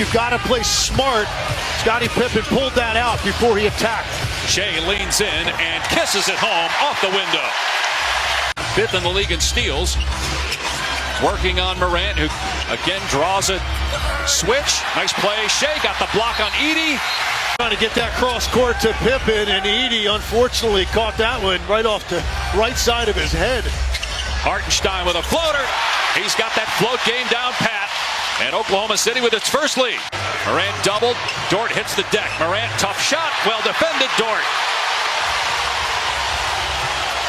You've got to play smart. Scottie Pippen pulled that out before he attacked. Shai leans in and kisses it home off the window. 5th in the league in steals. Working on Morant, who again draws a switch. Nice play. Shai got the block on Edey. Trying to get that cross court to Pippen, and Edey unfortunately caught that one right off the right side of his head. Hartenstein with a floater. He's got that float game down pat. And Oklahoma City with its first lead. Morant doubled. Dort hits the deck. Morant, tough shot. Well defended, Dort.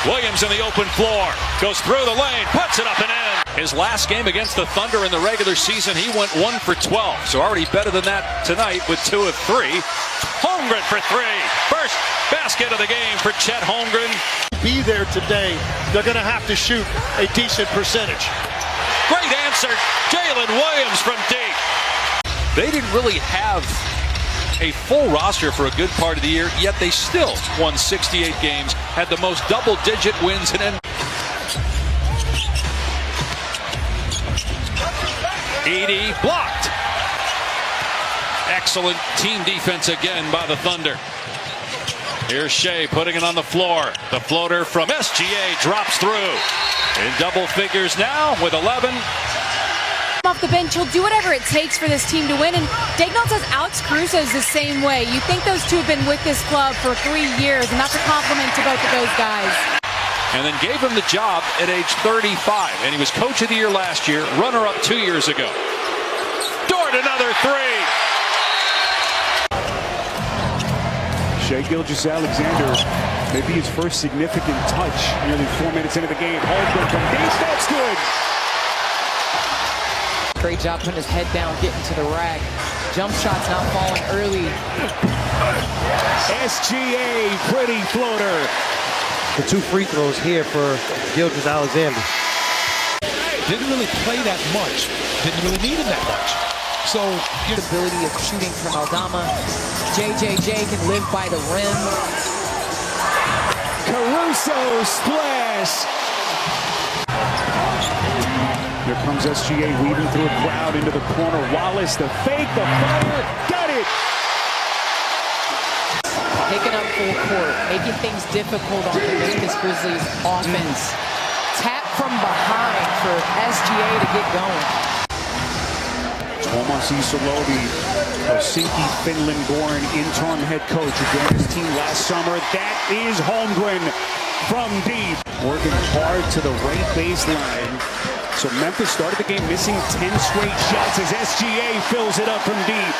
Williams in the open floor. Goes through the lane. Puts it up and in. His last game against the Thunder in the regular season, he went 1 for 12. So already better than that tonight with 2 of 3. Holmgren for 3. First basket of the game for Chet Holmgren. Be there today. They're going to have to shoot a decent percentage. Great answer. Jalen Williams from deep. They didn't really have a full roster for a good part of the year, yet they still won 68 games, had the most double-digit wins in NBA. Edey blocked. Excellent team defense again by the Thunder. Here's Shai putting it on the floor. The floater from SGA drops through. In double figures now with 11. Off the bench, he'll do whatever it takes for this team to win. And Dagnon says Alex Caruso is the same way. You think those two have been with this club for 3 years, and that's a compliment to both of those guys. And then gave him the job at age 35. And he was coach of the year last year, runner-up 2 years ago. Dort, another 3. Shai Gilgeous-Alexander, maybe his first significant touch nearly 4 minutes into the game. Holmgren from deep, that's good. Great job putting his head down, getting to the rack. Jump shots not falling early. SGA, pretty floater. The 2 free throws here for Gilgeous-Alexander. Didn't really play that much. Didn't really need him that much. So, the ability of shooting from Aldama. JJJ can live by the rim. Caruso splash. Here comes SGA weaving through a crowd into the corner. Wallace, the fake, the fire, got it! Taking up full court, making things difficult on the Memphis Grizzlies offense. Tap from behind for SGA to get going. Tuomas Isolobi, Helsinki, Finland-born interim head coach who joined his team last summer. That is Holmgren from deep. Working hard to the right baseline. So Memphis started the game missing 10 straight shots as SGA fills it up from deep.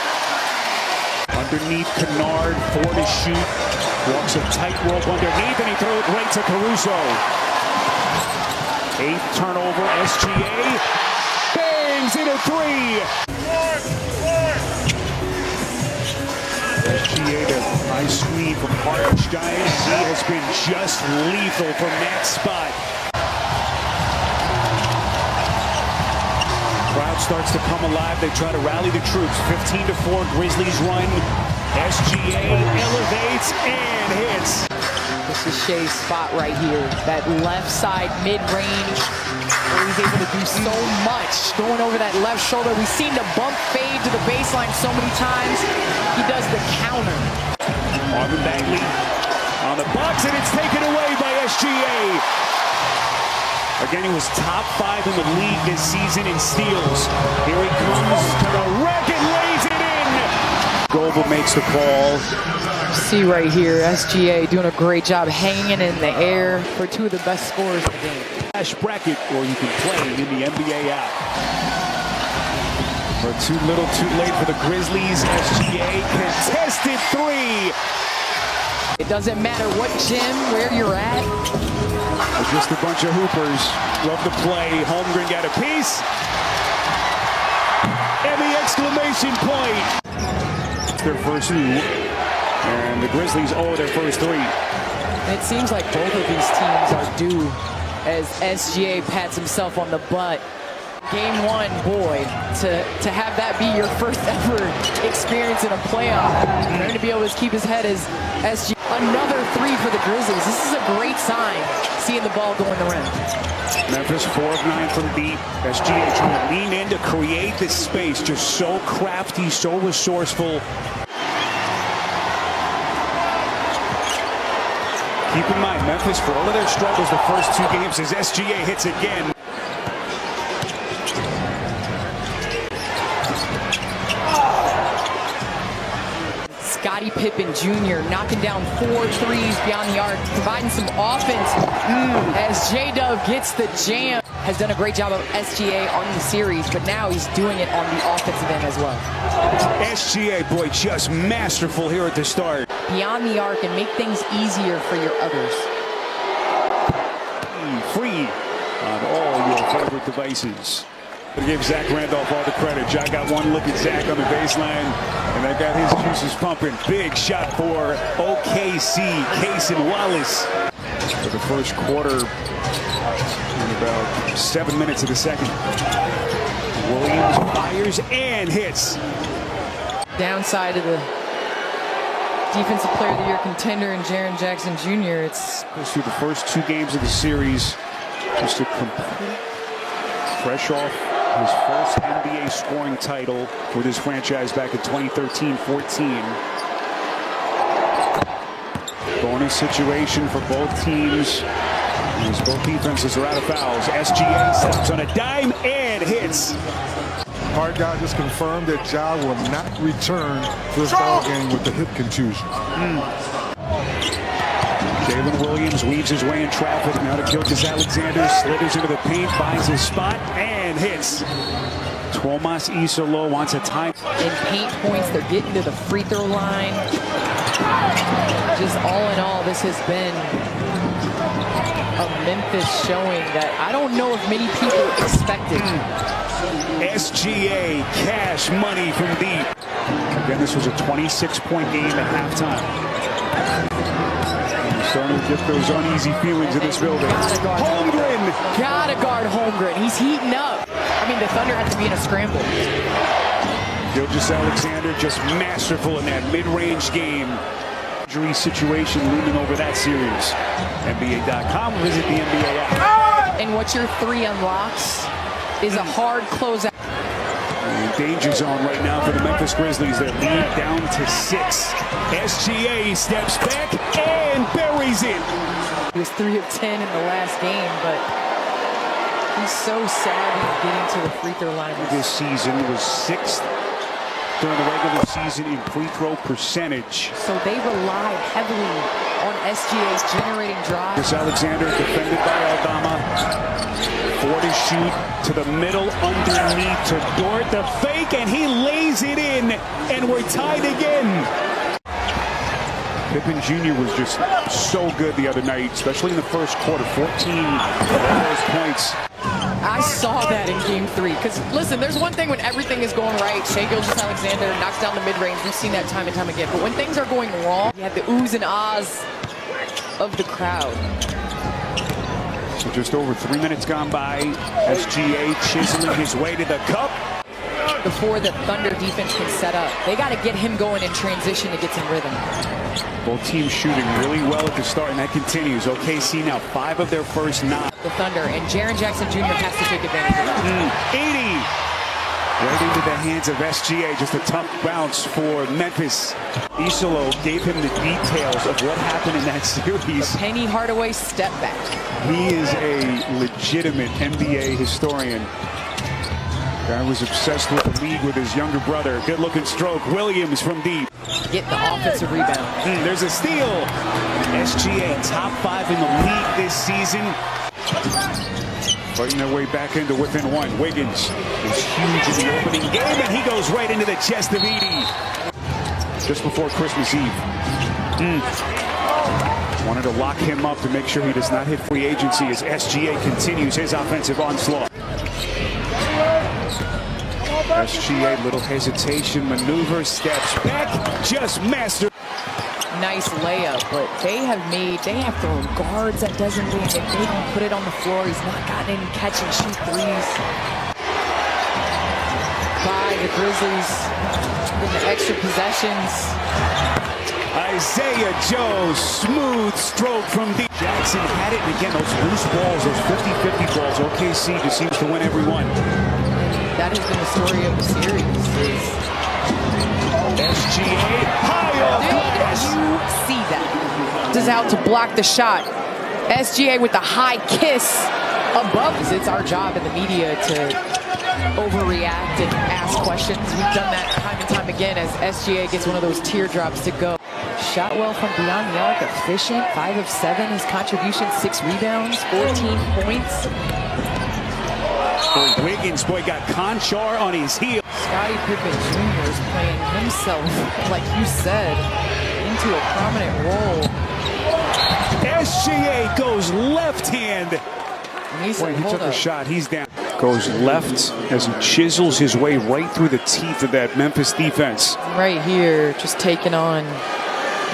Underneath Kennard, 4 to shoot. Walks a tightrope underneath and he throws it right to Caruso. 8th turnover, SGA bangs in a 3. SGA to high screen from Hartenstein. He has been just lethal from that spot. Crowd starts to come alive. They try to rally the troops. 15-4 Grizzlies run. SGA elevates and hits. This is Shai's spot right here. That left side mid-range where he's able to do so much. Going over that left shoulder. We've seen the bump fade to the baseline so many times. He does the counter. Marvin Bagley on the box and it's taken away by SGA. Again, he was top 5 in the league this season in steals. Here he comes to the rack and lays it in. Goebel makes the call. See right here, SGA doing a great job hanging in the air for 2 of the best scorers in the game. Cash bracket, or you can play in the NBA app. For too little, too late for the Grizzlies. SGA contested 3. It doesn't matter what gym, where you're at. Just a bunch of hoopers. Love to play. Holmgren got a piece. And the exclamation point. It's their first 2. And the Grizzlies owe their first 3. It seems like both of these teams are due as SGA pats himself on the butt. Game one, boy, to have that be your first ever experience in a playoff, for him to be able to keep his head as SG. Another three for the Grizzlies. This is a great sign, seeing the ball go in the rim. Memphis 4 of 9 from deep. SGA trying to lean in to create this space. Just so crafty, so resourceful. Keep in mind, Memphis, for all of their struggles the first two games, as SGA hits again. Scottie Pippen Jr. knocking down 4 threes beyond the arc, providing some offense as J-Dub gets the jam. Has done a great job of SGA on the series, but now he's doing it on the offensive end as well. SGA, boy, just masterful here at the start. Beyond the arc and make things easier for your others. Free on all your favorite devices. I give Zach Randolph all the credit. I got one look at Zach on the baseline, and I got his juices pumping. Big shot for OKC. Cason Wallace for the first quarter in about 7 minutes of the second. Williams fires and hits. Downside of the Defensive Player of the Year contender and Jaren Jackson Jr. It's goes through the first two games of the series just to complete fresh off his first NBA scoring title with his franchise back in 2013-14. Bonus situation for both teams as both defenses are out of fouls. SGA steps on a dime and hits. Hard guy just confirmed that Ja will not return to this ball game with the hip contusion. Jalen Williams weaves his way in traffic. Now to Gilgeous-Alexander, slithers into the paint, finds his spot, and hits. Tuomas Isolo wants a time. In paint points, they're getting to the free throw line. Just all in all, this has been a Memphis showing that I don't know if many people expected. SGA, cash money from deep. Again, this was a 26-point game at halftime. Starting to get those uneasy feelings in this building. Holmgren! Gotta guard Holmgren. He's heating up. I mean, the Thunder have to be in a scramble. Gilgeous-Alexander just masterful in that mid-range game. Injury situation looming over that series. NBA.com, visit the NBA app. And what your three unlocks is a hard closeout. Danger zone right now for the Memphis Grizzlies. Their lead down to 6. SGA steps back and buries it. He was 3 of 10 in the last game, but he's so savvy getting to the free throw line. This season was 6th during the regular season in free throw percentage. So they rely heavily on SGA's generating drives. Alexander defended by Aldama. 4 to shoot to the middle, underneath to Dort, the fake, and he lays it in, and we're tied again. Pippen Jr. was just so good the other night, especially in the first quarter. 14 of those points. I saw that in game 3. Because, listen, there's one thing when everything is going right. Shai Gilgeous-Alexander knocks down the mid-range. We've seen that time and time again. But when things are going wrong, you have the oohs and ahs of the crowd. So just over 3 minutes gone by. SGA chiseling his way to the cup. Before the Thunder defense can set up, they got to get him going in transition to get some rhythm. Both teams shooting really well at the start, and that continues. OKC now 5 of their first 9. The Thunder, and Jaren Jackson Jr. has to take advantage of it. 80! Right into the hands of SGA. Just a tough bounce for Memphis. Isolo gave him the details of what happened in that series. The Penny Hardaway step back. He is a legitimate NBA historian. Guy was obsessed with the league with his younger brother. Good-looking stroke. Williams from deep. Get the offensive rebound. There's a steal. SGA top 5 in the league this season. Fighting their way back into within 1. Wiggins is huge in the opening game, and he goes right into the chest of Edey. Just before Christmas Eve. Wanted to lock him up to make sure he does not hit free agency as SGA continues his offensive onslaught. SGA, little hesitation, maneuver, steps back, just master. Nice layup, but they have thrown guards at designated. If they don't put it on the floor, he's not gotten any catch and shoot threes. The Grizzlies in the extra possessions. Isaiah Joe, smooth stroke from deep. Jackson had it, and again, those loose balls, those 50-50 balls, OKC just seems to win every one. That has been the story of the series. SGA, high off glass. Did you see that? This is out to block the shot. SGA with the high kiss above. It's our job in the media to overreact and ask questions. We've done that time and time again as SGA gets one of those teardrops to go. Shot well from beyond the arc, efficient, 5 of 7. His contribution, 6 rebounds, 14 points. Boy, Wiggins, got Conchar on his heel. Scottie Pippen Jr. is playing himself, like you said, into a prominent role. SGA goes left hand. He said, He took a shot, he's down. Goes left as he chisels his way right through the teeth of that Memphis defense. Right here, just taking on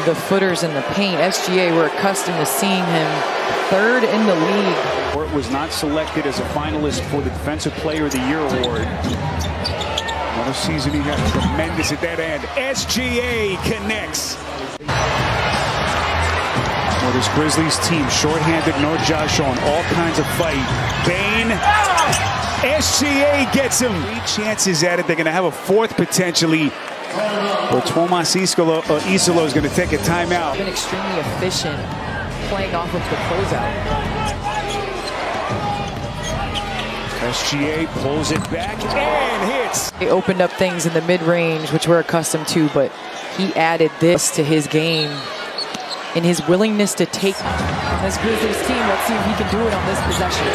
the footers in the paint. SGA, we're accustomed to seeing him 3rd in the league. It was not selected as a finalist for the Defensive Player of the Year award. Another season he got tremendous at that end. SGA connects. Well, this Grizzlies team, shorthanded, no Josh on all kinds of fight. Bane, SGA gets him. 3 chances at it. They're going to have a 4th potentially. But Tomas Isolo is going to take a timeout. Been extremely efficient playing off of the closeout. SGA pulls it back and hits. He opened up things in the mid-range, which we're accustomed to, but he added this to his game in his willingness to take on this Grizzlies team. Let's see if he can do it on this possession.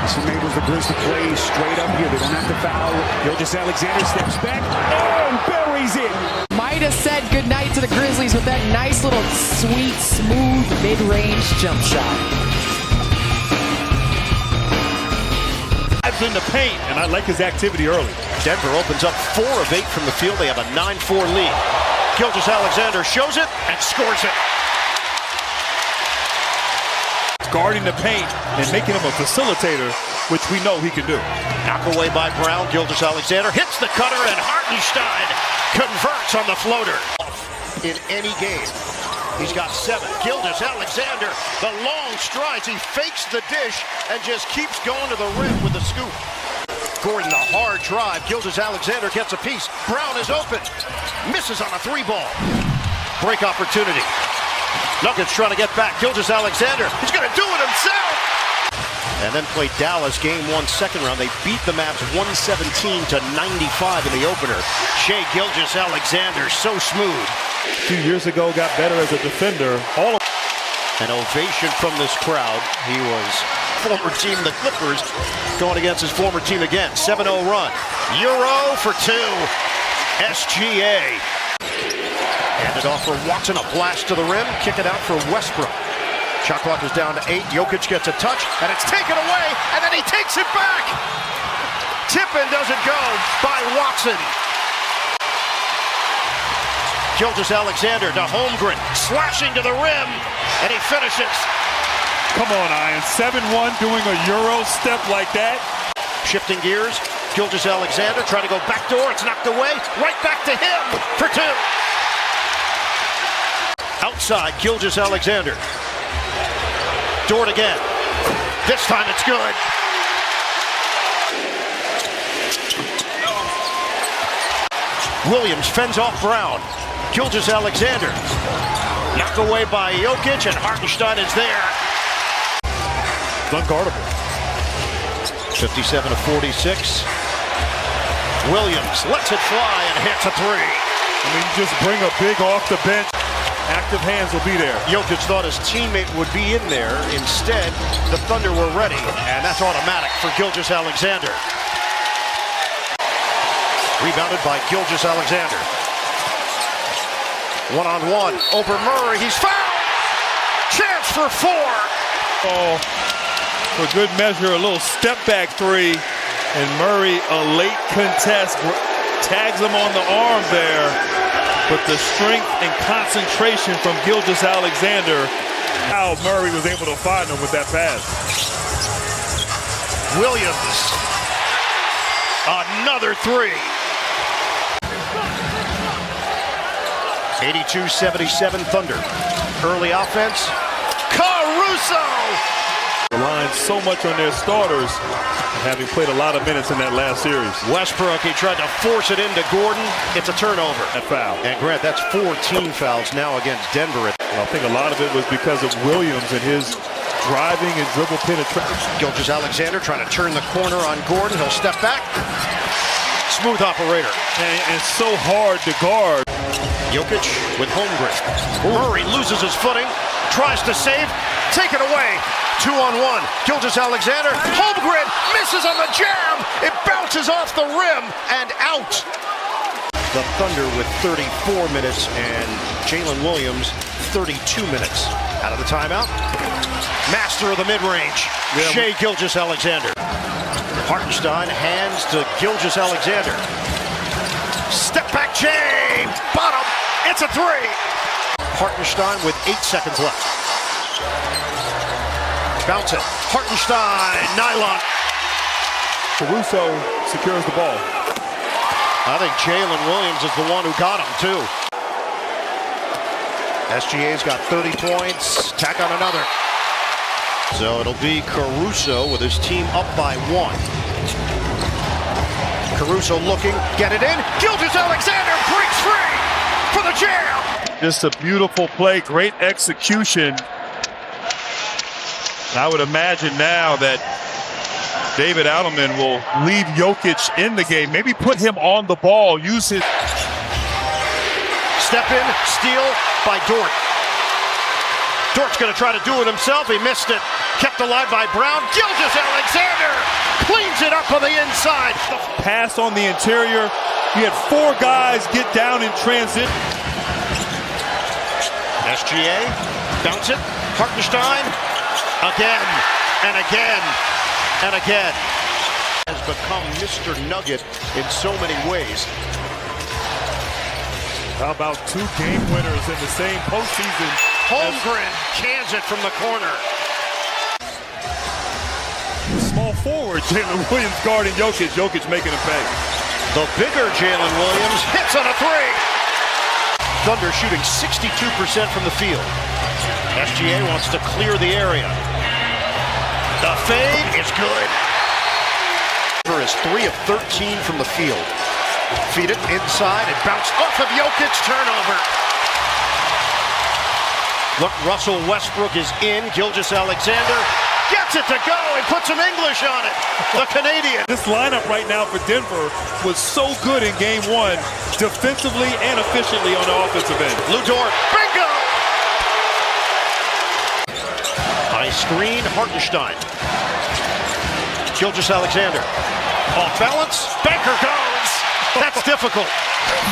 This enables the Grizzlies to play straight up here. They don't have to foul. Gilgeous-Alexander steps back and buries it. Might have said goodnight to the Grizzlies with that nice little sweet, smooth mid-range jump shot. In the paint, and I like his activity early. Denver opens up 4 of 8 from the field. They have a 9-4 lead. Gilgeous-Alexander shows it and scores it. Guarding the paint and making him a facilitator, which we know he can do. Knock away by Brown. Gilgeous-Alexander hits the cutter, and Hartenstein converts on the floater. In any game, he's got 7. Gilgeous-Alexander, the long strides. He fakes the dish and just keeps going to the rim with the scoop. Gordon, a hard drive. Gilgeous-Alexander gets a piece. Brown is open. Misses on a 3-ball. Break opportunity. Nuggets trying to get back. Gilgeous-Alexander, he's going to do it himself. And then played Dallas game 1 second round. They beat the Mavs 117-95 in the opener. Shai Gilgeous-Alexander, so smooth. 2 years ago, got better as a defender. An ovation from this crowd. He was former team, the Clippers, going against his former team again. 7-0 run. Euro for 2. SGA. Handed off for Watson. A blast to the rim. Kick it out for Westbrook. Shot clock is down to 8. Jokic gets a touch, and it's taken away, and then he takes it back. Tip-in doesn't go by Watson. Gilgeous-Alexander to Holmgren, slashing to the rim, and he finishes. Come on, Ian. 7-1 doing a Euro step like that. Shifting gears, Gilgeous-Alexander trying to go backdoor. It's knocked away. Right back to him for 2. Outside, Gilgeous-Alexander. Dort again. This time it's good. Williams fends off Brown. Gilgeous-Alexander. Knocked away by Jokic, and Hartenstein is there. Unguardable. 57-46. Williams lets it fly and hits a 3. I mean, you just bring a big off the bench. Active hands will be there. Jokic thought his teammate would be in there. Instead, the Thunder were ready, and that's automatic for Gilgeous-Alexander. Rebounded by Gilgeous-Alexander. One-on-one over Murray. He's fouled. Chance for 4. Oh, for good measure, a little step-back 3. And Murray, a late contest, tags him on the arm there. But the strength and concentration from Gilgeous-Alexander, how Murray was able to find him with that pass. Williams. Another 3. 82-77 Thunder. Early offense. Caruso! Relying so much on their starters, having played a lot of minutes in that last series. Westbrook, he tried to force it into Gordon. It's a turnover. That foul. And Grant, that's 4 team fouls now against Denver. I think a lot of it was because of Williams and his driving and dribble penetration. Gilgeous-Alexander trying to turn the corner on Gordon. He'll step back. Smooth operator. And so hard to guard. Jokic with Holmgren. Murray loses his footing. Tries to save. Take it away. 2-on-1. Gilgeous-Alexander. Holmgren misses on the jam. It bounces off the rim and out. The Thunder with 34 minutes and Jalen Williams 32 minutes. Out of the timeout. Master of the mid-range. Shai Gilgeous-Alexander. Hartenstein hands to Gilgeous-Alexander. Step back Jay. Bottom. It's a 3. Hartenstein with 8 seconds left. Bounce it. Hartenstein. Nylon. Caruso secures the ball. I think Jalen Williams is the one who got him, too. SGA's got 30 points. Tack on another. So it'll be Caruso with his team up by 1. Caruso looking. Get it in. Gilgeous-Alexander breaks free for the jam. Just a beautiful play. Great execution. I would imagine now that David Adelman will leave Jokic in the game. Maybe put him on the ball. Use his... Step in. Steal by Dort. Dort's going to try to do it himself. He missed it. Kept alive by Brown. Gilgeous-Alexander cleans it up on the inside. Pass on the interior. He had 4 guys get down in transit. SGA. Bounce it. Hartenstein. Again. And again. And again. Has become Mr. Nugget in so many ways. How about 2 game winners in the same postseason? Holmgren cans it from the corner. Small forward, Jalen Williams guarding Jokic. Jokic making a pay. The bigger Jalen Williams hits on a 3. Thunder shooting 62% from the field. SGA wants to clear the area. The fade is good. Denver is 3 of 13 from the field. Feed it inside and bounce off of Jokic. Turnover. Look, Russell Westbrook is in. Gilgeous-Alexander gets it to go and puts some English on it. The Canadian. This lineup right now for Denver was so good in game 1, defensively and efficiently on the offensive end. Lou Dort, bingo! High screen, Hartenstein. Gilgeous-Alexander. Off balance, Banker goes. That's difficult.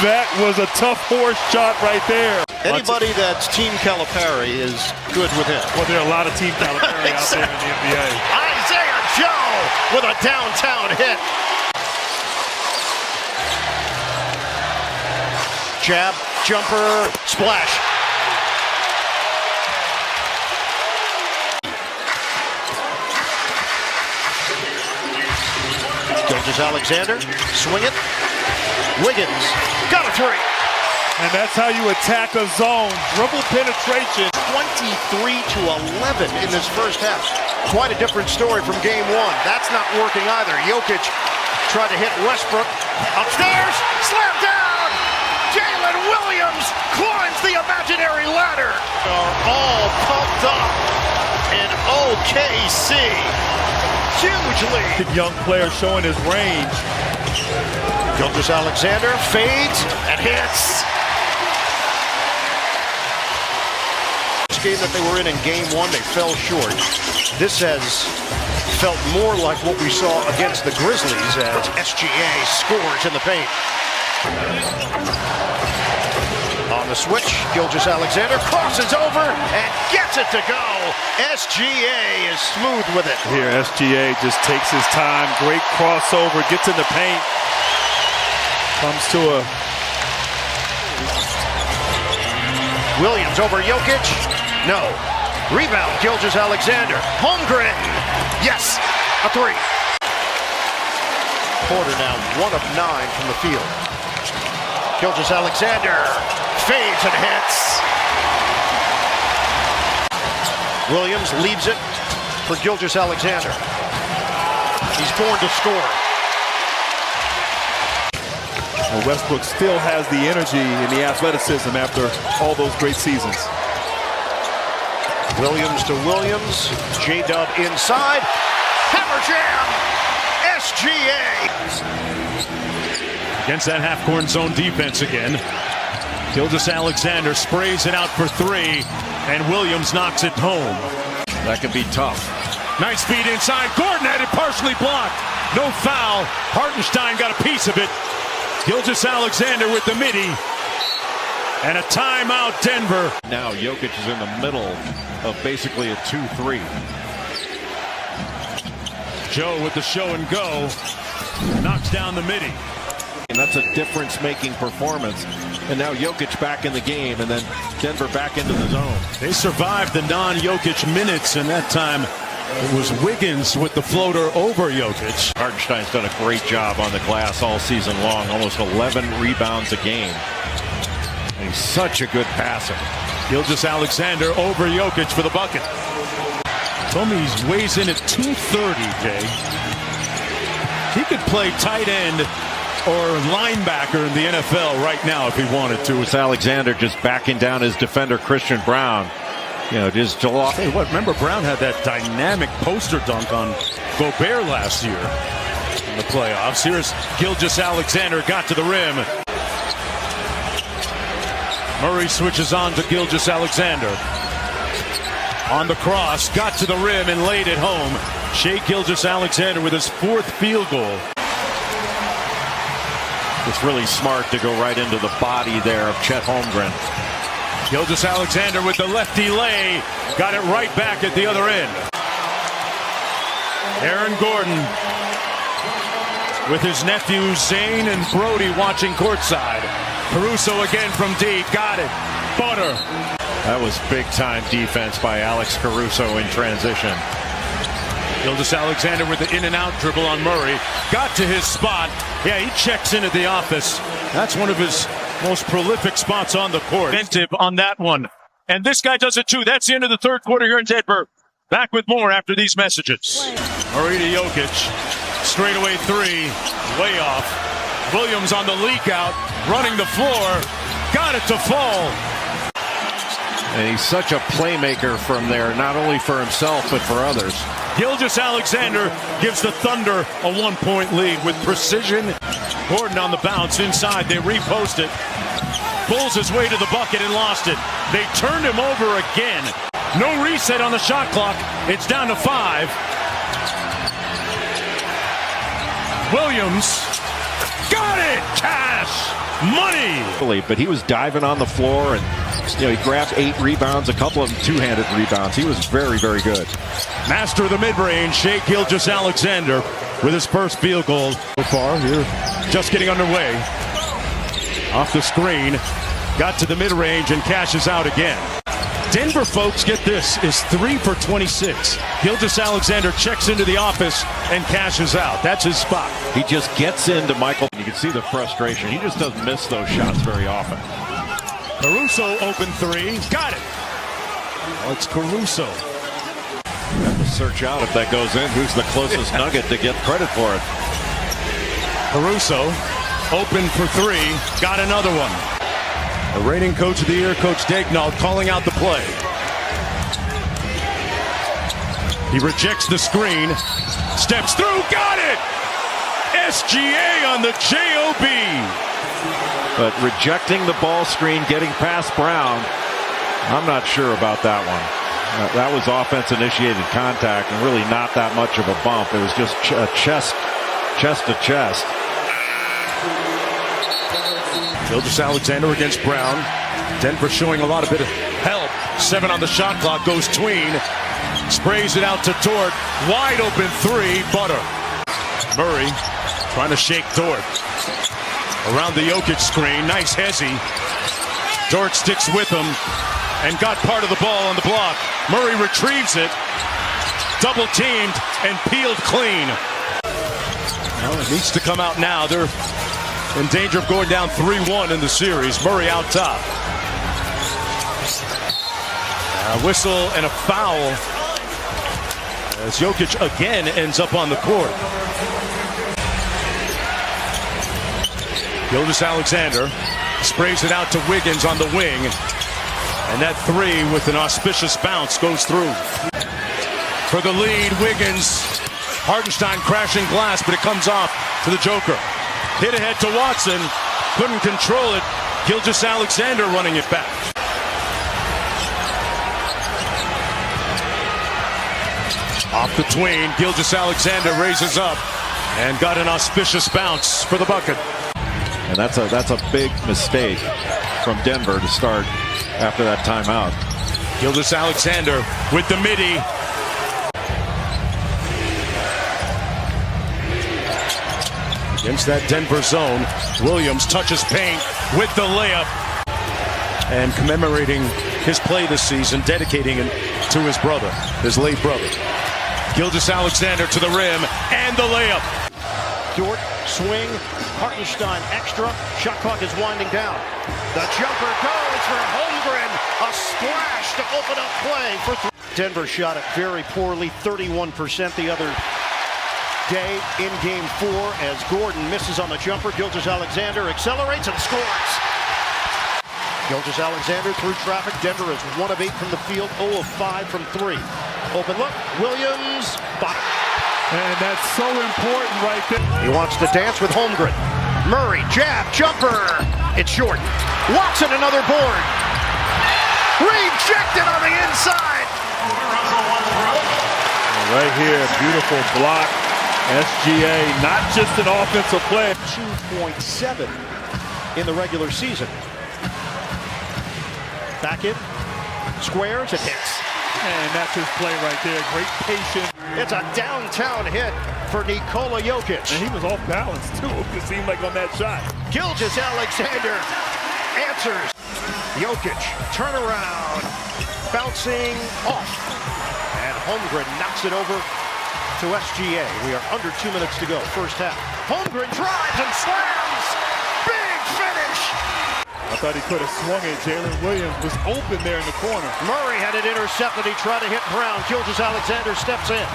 That was a tough horse shot right there. Anybody that's Team Calipari is good with him. Well, there are a lot of Team Calipari out there in the NBA. Isaiah Joe with a downtown hit. Jab, jumper, splash. Gilgeous-Alexander, swing it. Wiggins, got a 3. And that's how you attack a zone. Dribble penetration. 23-11 in this first half. Quite a different story from game 1. That's not working either. Jokic tried to hit Westbrook. Upstairs, slam down. Jalen Williams climbs the imaginary ladder. Are all pumped up in OKC. Huge lead. Young player showing his range. Gilgeous-Alexander fades and hits. This game that they were in game 1, they fell short. This has felt more like what we saw against the Grizzlies as SGA scores in the paint. On the switch, Gilgeous-Alexander crosses over and gets it to go. SGA is smooth with it. Here, SGA just takes his time. Great crossover, gets in the paint. Comes to a... Williams over Jokic. No. Rebound, Gilgeous-Alexander. Holmgren. Yes, a 3. Porter now 1 of 9 from the field. Gilgeous-Alexander fades and hits. Williams leaves it for Gilgeous-Alexander. He's born to score. Well, Westbrook still has the energy and the athleticism after all those great seasons. Williams to Williams. J-Dub inside. Hammer jam. SGA. Against that half-court zone defense again. Gilgeous-Alexander sprays it out for three, and Williams knocks it home. That could be tough. Nice feed inside. Gordon had it partially blocked. No foul. Hartenstein got a piece of it. Gilgeous-Alexander with the midi. And a timeout, Denver. Now Jokic is in the middle of basically a 2-3. Joe with the show and go. Knocks down the midi. And that's a difference-making performance. And now Jokic back in the game, and then Denver back into the zone. They survived the non-Jokic minutes, and that time it was Wiggins with the floater over Jokic. Hartenstein's done a great job on the glass all season long, almost 11 rebounds a game. And he's such a good passer. Gilgeous-Alexander over Jokic for the bucket. Told me he weighs in at 230, Jay. He could play tight end or linebacker in the NFL right now if he wanted to. It's Alexander just backing down his defender, Christian Brown. You know, just July. Hey, what? Remember Brown had that dynamic poster dunk on Gobert last year in the playoffs. Here's Gilgeous-Alexander, got to the rim. Murray switches on to Gilgeous-Alexander. On the cross, got to the rim and laid it home. Shai Gilgeous-Alexander with his fourth field goal. It's really smart to go right into the body there of Chet Holmgren. Gilgeous-Alexander with the lefty lay. Got it right back at the other end. Aaron Gordon with his nephews Zane and Brody watching courtside. Caruso again from deep. Got it. Butter. That was big-time defense by Alex Caruso in transition. Gilgeous-Alexander with the in-and-out dribble on Murray. Got to his spot. Yeah, he checks in at the office. That's one of his most prolific spots on the court. Inventive on that one. And this guy does it too. That's the end of the third quarter here in Denver. Back with more after these messages. Murray to Jokic. Straightaway three. Way off. Williams on the leak out. Running the floor. Got it to fall. And he's such a playmaker from there, not only for himself, but for others. Gilgeous-Alexander gives the Thunder a 1-point lead with precision. Gordon on the bounce inside. They repost it. Pulls his way to the bucket and lost it. They turned him over again. No reset on the shot clock. It's down to 5. Williams got it. Cash. Money. But he was diving on the floor, and he grabbed 8 rebounds, a couple of them two-handed rebounds. He was very, very good. Master of the mid-range, Shai Gilgeous-Alexander with his first field goal so far. Here, just getting underway. Off the screen, got to the mid-range and cashes out again. Denver, folks, get this, is 3 for 26. Gilgeous-Alexander checks into the office and cashes out. That's his spot. He just gets into Michael. You can see the frustration. He just doesn't miss those shots very often. Caruso open 3. Got it. Well, it's Caruso. Have to search out if that goes in. Who's the closest nugget to get credit for it? Caruso open for 3. Got another one. The reigning coach of the year, Coach Daignault, calling out the play. He rejects the screen. Steps through. Got it! SGA on the JOB. But rejecting the ball screen, getting past Brown, I'm not sure about that one. That was offense-initiated contact and really not that much of a bump. It was just chest to chest. Gilgeous-Alexander against Brown. Denver showing a lot of bit of help. 7 on the shot clock. Goes tween. Sprays it out to Dort. Wide open 3. Butter. Murray trying to shake Dort. Around the Jokic screen. Nice hezzy. Dort sticks with him and got part of the ball on the block. Murray retrieves it. Double teamed and peeled clean. Well, it needs to come out now. They're in danger of going down 3-1 in the series. Murray out top. A whistle and a foul as Jokic again ends up on the court. Gilgeous-Alexander sprays it out to Wiggins on the wing. And that three with an auspicious bounce goes through. For the lead, Wiggins. Hartenstein crashing glass, but it comes off to the Joker. Hit ahead to Watson. Couldn't control it. Gilgeous-Alexander running it back. Off the tween, Gilgeous-Alexander raises up and got an auspicious bounce for the bucket. And that's a big mistake from Denver to start after that timeout. Gilgeous-Alexander with the midi. Against that Denver zone, Williams touches paint with the layup. And commemorating his play this season, dedicating it to his brother, his late brother. Gilgeous-Alexander to the rim and the layup. Dort, swing, Hartenstein extra. Shot clock is winding down. The jumper goes for Holmgren. A splash to open up play for three. Denver shot it very poorly, 31% the other day in game 4 as Gordon misses on the jumper. Gilgeous-Alexander accelerates and scores. Gilgeous-Alexander through traffic. Denver is 1 of 8 from the field, 0 of 5 from 3. Open look, Williams, bottom. And that's so important right there. He wants to dance with Holmgren. Murray, jab, jumper. It's short. Watson, another board. Rejected on the inside. Right here, beautiful block. SGA, not just an offensive play. 2.7 in the regular season. Back in, squares, it hits. And that's his play right there. Great patience. It's a downtown hit for Nikola Jokic. And he was off balance, too, it seemed like on that shot. Gilgeous-Alexander answers. Jokic, turnaround, bouncing off. And Holmgren knocks it over to SGA. We are under 2 minutes to go, first half. Holmgren drives and slams. Big finish. I thought he could have swung it. Jalen Williams was open there in the corner. Murray had it intercepted. He tried to hit Brown. Gilgeous-Alexander steps in.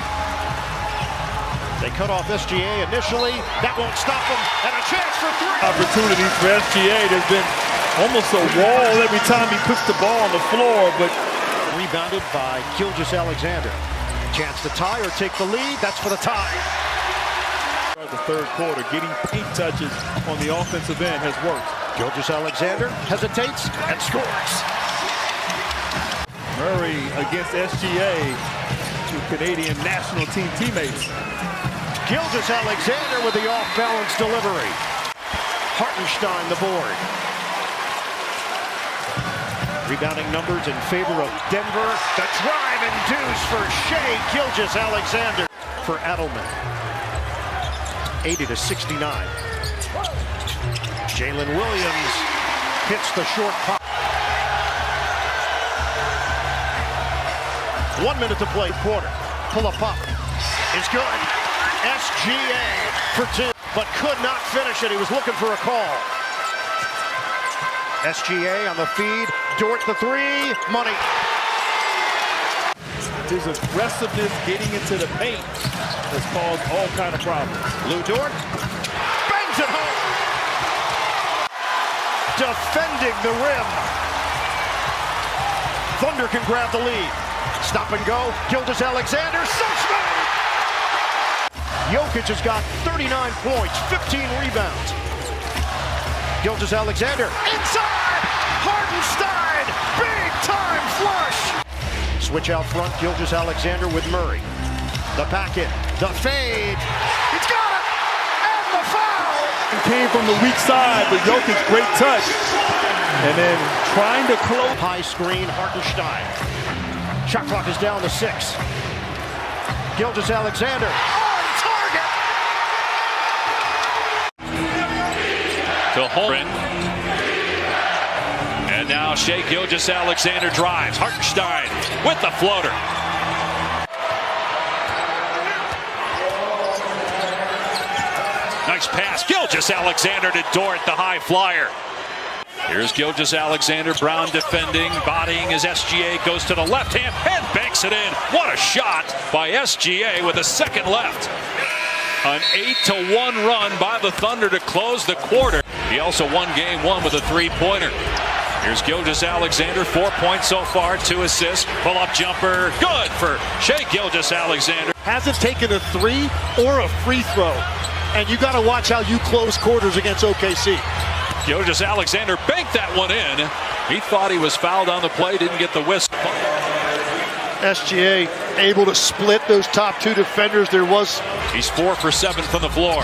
They cut off SGA initially. That won't stop him. And a chance for 3. Opportunities for SGA. There's been almost a wall every time he puts the ball on the floor, but rebounded by Gilgeous-Alexander. Chance to tie or take the lead. That's for the tie. The third quarter, getting paint touches on the offensive end has worked. Gilgeous-Alexander hesitates and scores. Murray against SGA, two Canadian national team teammates. Gilgeous-Alexander with the off-balance delivery. Hartenstein the board. Rebounding numbers in favor of Denver. The drive and deuce for Shai Gilgeous-Alexander for Adelman. 80-69. Jalen Williams hits the short pop. 1 minute to play, quarter. Pull up pop is good. SGA for 2, but could not finish it. He was looking for a call. SGA on the feed. Dort the 3. Money. His aggressiveness getting into the paint has caused all kind of problems. Lou Dort bangs it home. Defending the rim. Thunder can grab the lead. Stop and go. Gilgeous-Alexander, so smooth. Jokic has got 39 points, 15 rebounds. Gilgeous-Alexander inside. Hartenstein, big time flush. Switch out front, Gilgeous-Alexander with Murray. The back in, the fade. He's got it, and the foul. It came from the weak side, but Jokic, great touch. And then trying to close. High screen, Hartenstein. Shot clock is down to 6. Gilgeous-Alexander on target. To Holmgren. And now Shai Gilgeous-Alexander drives. Hartenstein with the floater. Nice pass. Gilgeous-Alexander to Dort, the high flyer. Here's Gilgeous-Alexander, Brown defending, bodying his SGA, goes to the left hand and banks it in. What a shot by SGA with a second left. An 8-1 run by the Thunder to close the quarter. He also won game one with a three-pointer. Here's Gilgeous-Alexander, 4 points so far, 2 assists. Pull-up jumper, good for Shai Gilgeous-Alexander. Hasn't taken a three or a free throw. And you got to watch how you close quarters against OKC. Gilgeous-Alexander banked that one in. He thought he was fouled on the play, didn't get the whistle. SGA able to split those top two defenders. He's 4 for 7 from the floor.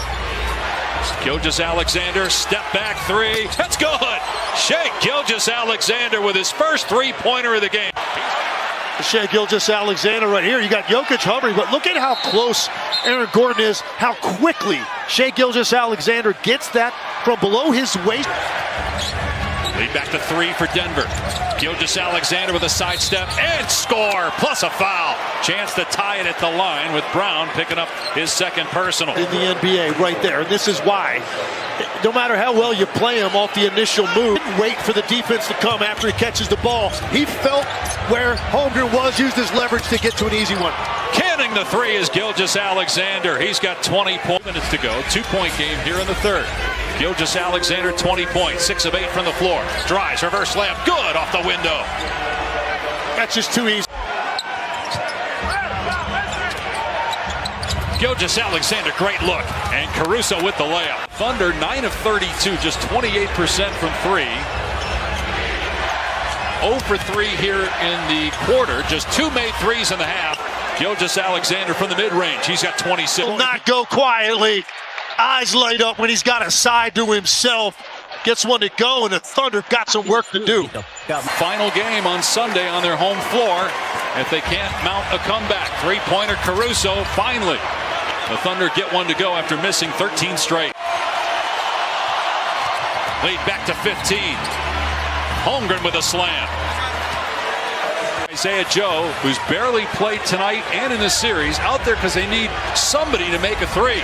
Gilgeous-Alexander, step back three. That's good. Shai Gilgeous-Alexander with his first three-pointer of the game. Shai Gilgeous-Alexander right here. You got Jokic hovering, but look at how close Aaron Gordon is, how quickly Shai Gilgeous-Alexander gets that from below his waist. Lead back to 3 for Denver. Gilgeous-Alexander with a sidestep and score, plus a foul. Chance to tie it at the line with Brown picking up his second personal. In the NBA right there, and this is why. No matter how well you play him off the initial move, wait for the defense to come after he catches the ball. He felt where Holmgren was, used his leverage to get to an easy one. Canning the three is Gilgeous-Alexander. He's got 20 minutes to go. 2-point game here in the third. Gilgeous-Alexander, 20 points, 6 of 8 from the floor. Drives, reverse layup, good off the window. That's just too easy. Gilgeous-Alexander, great look. And Caruso with the layup. Thunder, 9 of 32, just 28% from 3. 0 for 3 here in the quarter. Just 2 made threes in the half. Gilgeous-Alexander from the mid-range. He's got 26. Will not go quietly. Eyes light up when he's got a side to himself. Gets one to go, and the Thunder got some work to do. Final game on Sunday on their home floor. If they can't mount a comeback. Three-pointer Caruso, finally. The Thunder get one to go after missing 13 straight. Lead back to 15. Holmgren with a slam. Isaiah Joe, who's barely played tonight and in the series, out there because they need somebody to make a three.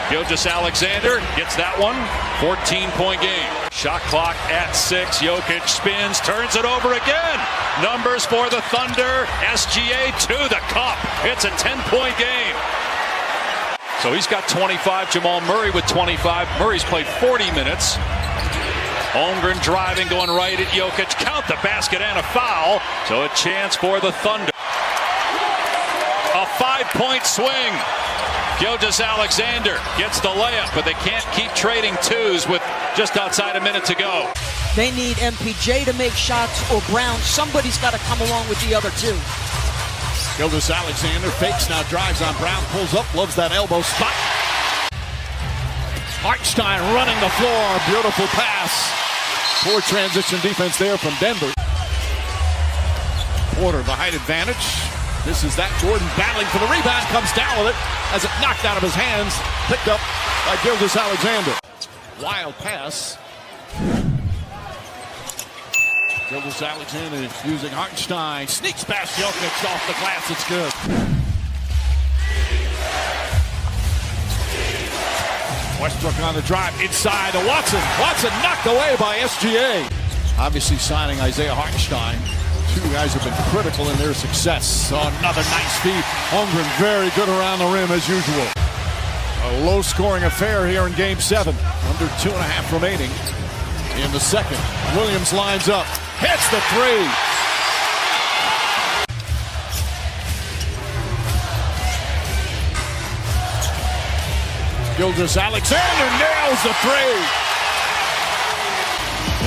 Gilgeous-Alexander gets that one. 14-point game. Shot clock at 6. Jokic spins, turns it over again. Numbers for the Thunder. SGA to the cup. It's a 10-point game. So he's got 25. Jamal Murray with 25. Murray's played 40 minutes. Holmgren driving, going right at Jokic. Count the basket and a foul. So a chance for the Thunder. A 5-point swing. Gilgeous-Alexander gets the layup, but they can't keep trading twos with just outside a minute to go. They need MPJ to make shots or Brown. Somebody's got to come along with the other two. Gilgeous-Alexander fakes, now drives on Brown, pulls up, loves that elbow spot. Hartenstein running the floor, beautiful pass. Poor transition defense there from Denver. Porter, the height advantage. This is that Gordon battling for the rebound, comes down with it as it knocked out of his hands, picked up by Gilgeous-Alexander. Wild pass. Gilgeous-Alexander using Hartenstein, sneaks past Jokic off the glass, it's good. Westbrook on the drive, inside to Watson. Watson knocked away by SGA. Obviously signing Isaiah Hartenstein. Two guys have been critical in their success. Another nice feed. Holmgren very good around the rim as usual. A low-scoring affair here in Game 7. Under 2.5 remaining in the second. Williams lines up. Hits the three. Gilgeous-Alexander nails the three.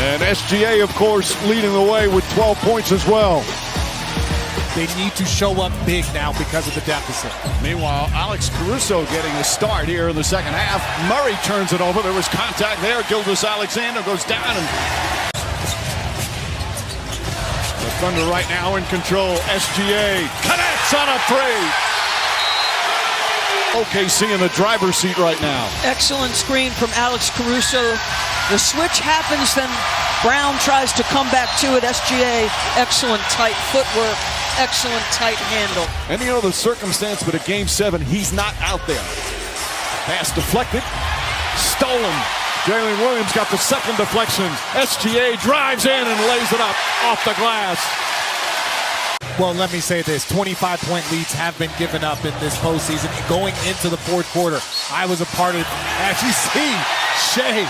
And SGA, of course, leading the way with 12 points as well. They need to show up big now because of the deficit. Meanwhile, Alex Caruso getting the start here in the second half. Murray turns it over. There was contact there. Gilgeous-Alexander goes down. And the Thunder right now in control. SGA connects on a three. OKC in the driver's seat right now. Excellent screen from Alex Caruso. The switch happens, then Brown tries to come back to it. SGA, excellent tight footwork, excellent tight handle. Any other circumstance but a Game 7, he's not out there. Pass deflected, stolen. Jalen Williams got the second deflection. SGA drives in and lays it up off the glass. Well, let me say this. 25-point leads have been given up in this postseason. Going into the fourth quarter, I was a part of it. As you see, Shai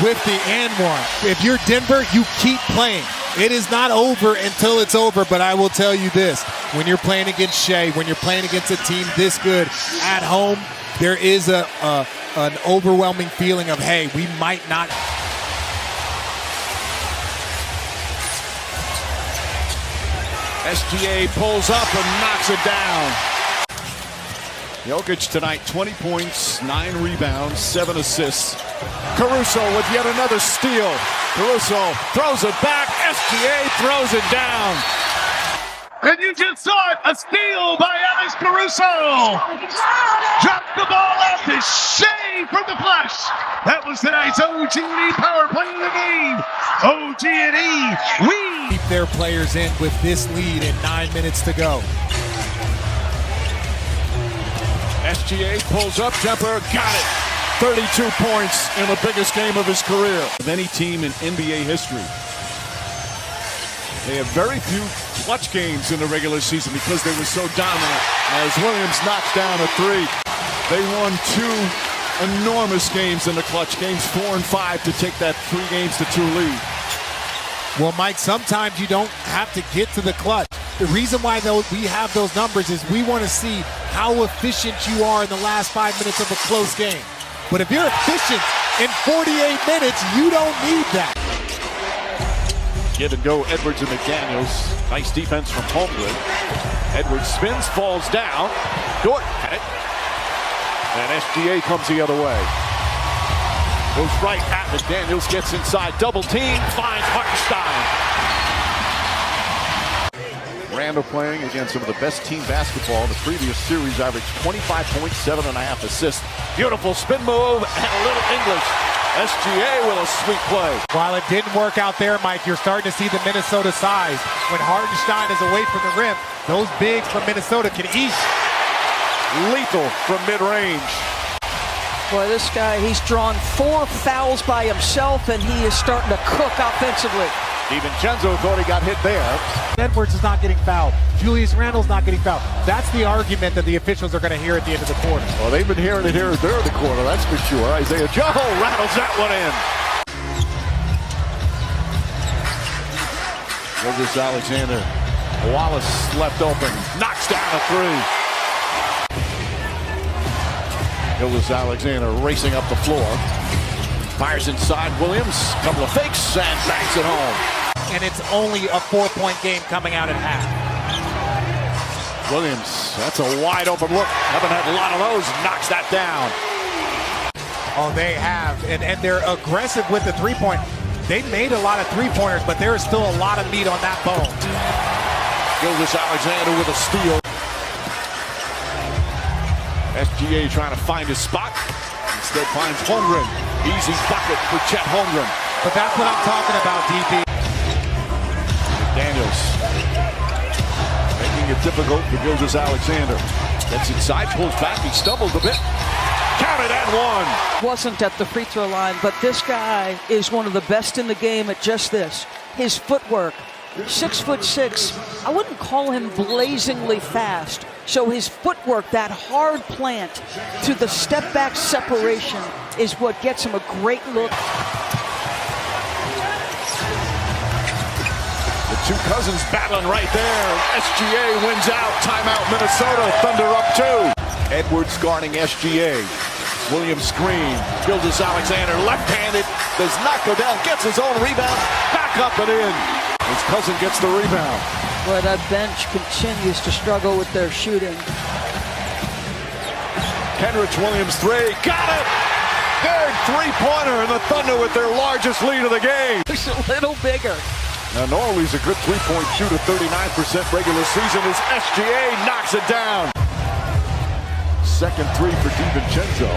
with the and one. If you're Denver, you keep playing. It is not over until it's over, but I will tell you this. When you're playing against Shai, when you're playing against a team this good at home, there is an overwhelming feeling of, hey, we might not. SGA pulls up and knocks it down. Jokic tonight, 20 points, 9 rebounds, 7 assists. Caruso with yet another steal. Caruso throws it back. SGA throws it down. And you just saw it, a steal by Alex Caruso. Dropped the ball out to Shai from the flush. That was tonight's OG&E power play of the game. OG&E, we keep their players in with this lead and 9 minutes to go. SGA pulls up, jumper, got it. 32 points in the biggest game of his career. Of any team in NBA history. They have very few clutch games in the regular season because they were so dominant. As Williams knocks down a three, they won 2 enormous games in the clutch, games 4 and 5, to take that 3-2 lead. Well, Mike, sometimes you don't have to get to the clutch. The reason why we have those numbers is we want to see how efficient you are in the last 5 minutes of a close game. But if you're efficient in 48 minutes, you don't need that. Give and go, Edwards and McDaniels. Nice defense from Holmgren. Edwards spins, falls down. Dort had it. And SGA comes the other way. Goes right at McDaniels, gets inside, double team, finds Hartenstein. Randall playing against some of the best team basketball in the previous series, averaged 25 points, 7.5 assists. Beautiful spin move and a little English. SGA with a sweet play. While it didn't work out there, Mike, you're starting to see the Minnesota size. When Hartenstein is away from the rim, those bigs from Minnesota can eat. Lethal from mid-range. Boy, this guy, he's drawn 4 fouls by himself, and he is starting to cook offensively. DiVincenzo thought he got hit there. Edwards is not getting fouled. Julius Randle's not getting fouled. That's the argument that the officials are going to hear at the end of the quarter. Well, they've been hearing it here at the quarter, that's for sure. Isaiah Joe rattles that one in. Gilgeous-Alexander. Wallace left open. Knocks down a 3. Gilgeous-Alexander racing up the floor. Fires inside Williams. Couple of fakes and bangs it home. And it's only a 4-point game coming out at half. Williams, that's a wide open look. Haven't had a lot of those. Knocks that down. Oh, they have. And they're aggressive with the 3-point. They made a lot of 3-pointers, but there is still a lot of meat on that bone. Gilgeous-Alexander with a steal. SGA trying to find his spot. Instead finds Holmgren. Easy bucket for Chet Holmgren. But that's what I'm talking about, DP. Daniels making it difficult for Gilgeous-Alexander. Gets inside, pulls back, he stumbled a bit. Counted and one. Wasn't at the free throw line, but this guy is one of the best in the game at just this. His footwork. 6'6". I wouldn't call him blazingly fast. So his footwork, that hard plant to the step back separation is what gets him a great look. The two cousins battling right there. SGA wins out. Timeout Minnesota. Thunder up 2. Edwards guarding SGA. Williams screen. Gilgeous-Alexander left-handed. Does not go down. Gets his own rebound. Back up and in. His cousin gets the rebound. Boy, that bench continues to struggle with their shooting. Kenrich Williams 3. Got it! Third 3-pointer, and the Thunder with their largest lead of the game. It's a little bigger. Now, normally he's a good 3-point shooter, 39% regular season. As SGA knocks it down. Second 3 for DiVincenzo.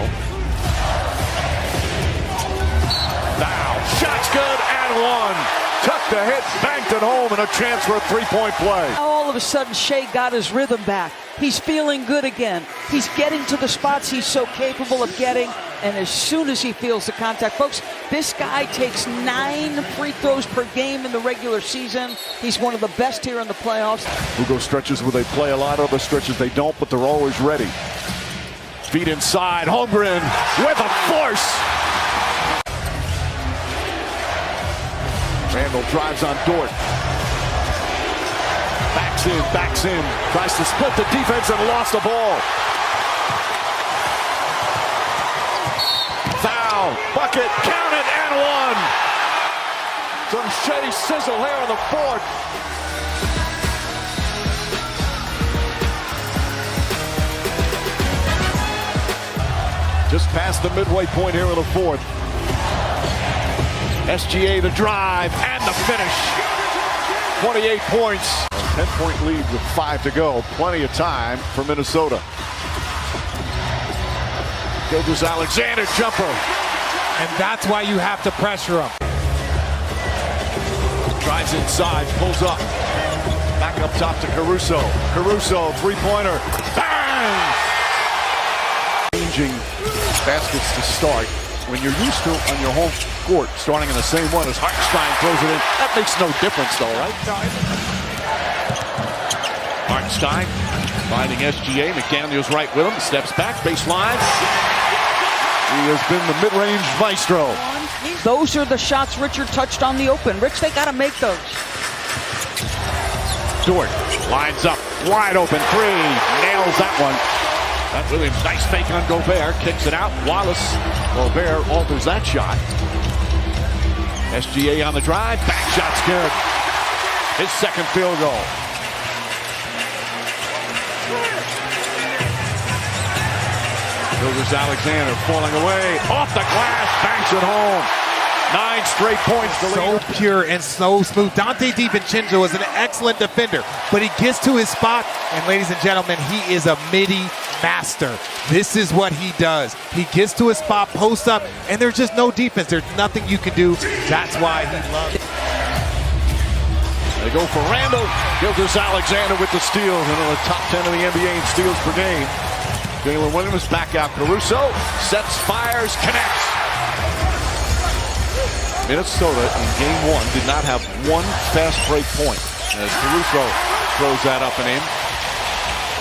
Now, shot's good and one. Tucked a hit, banked it home, and a chance for a 3-point play. All of a sudden, Shai got his rhythm back. He's feeling good again. He's getting to the spots he's so capable of getting, and as soon as he feels the contact, folks, this guy takes 9 free throws per game in the regular season. He's one of the best here in the playoffs. Who go stretches where they play a lot, other stretches they don't, but they're always ready. Feet inside, Holmgren with a force. Randall drives on Dort. Backs in, tries to split the defense and lost the ball. Foul, bucket, count it, and one. Some Shai sizzle here on the fourth. Just past the midway point here in the fourth. SGA the drive and the finish. 28 points. 10-point lead with 5 to go. Plenty of time for Minnesota. Gilgeous-Alexander jumper. And that's why you have to pressure him. Drives inside, pulls up. Back up top to Caruso. Caruso, three-pointer. Bang! Changing baskets to start. When you're used to on your home court, starting in the same one as Hartenstein throws it in, that makes no difference though, right? Hartenstein finding SGA. McDaniels right with him. Steps back, baseline. He has been the mid-range maestro. Those are the shots Richard touched on the open. Rich, they got to make those. Dort lines up, wide open three. Nails that one. That Williams, nice fake on Gobert, kicks it out. Wallace, Gobert alters that shot. SGA on the drive, back shot's good. His second field goal. Gilgeous-Alexander falling away, off the glass, banks it home. 9 straight points to lead. So pure and so smooth. Dante DiVincenzo is an excellent defender, but he gets to his spot, and ladies and gentlemen, he is a midi master. This is what he does. He gets to his spot, posts up, and there's just no defense. There's nothing you can do. That's why he loves it. They go for Randall. Gilgeous-Alexander with the steals, and in the top 10 of the NBA in steals per game. Jalen Williams back out. Caruso sets, fires, connects. Minnesota in game 1 did not have one fast break point as Caruso throws that up and in.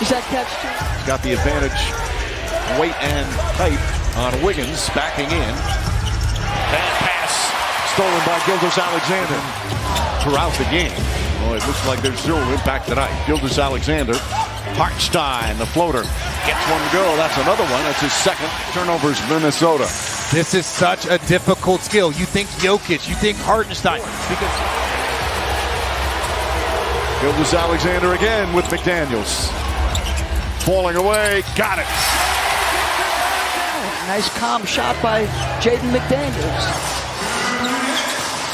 Is that catch too? Got the advantage, weight and height on Wiggins backing in. Bad pass stolen by Gilgeous-Alexander throughout the game. Well, it looks like there's zero impact tonight. Gilgeous-Alexander, Hartenstein, the floater, gets one to go. That's another one. That's his second. Turnovers, Minnesota. This is such a difficult skill. You think Jokic, you think Hartenstein. Because Gilgeous-Alexander again with McDaniels. Falling away, got it. Nice calm shot by Jaden McDaniels.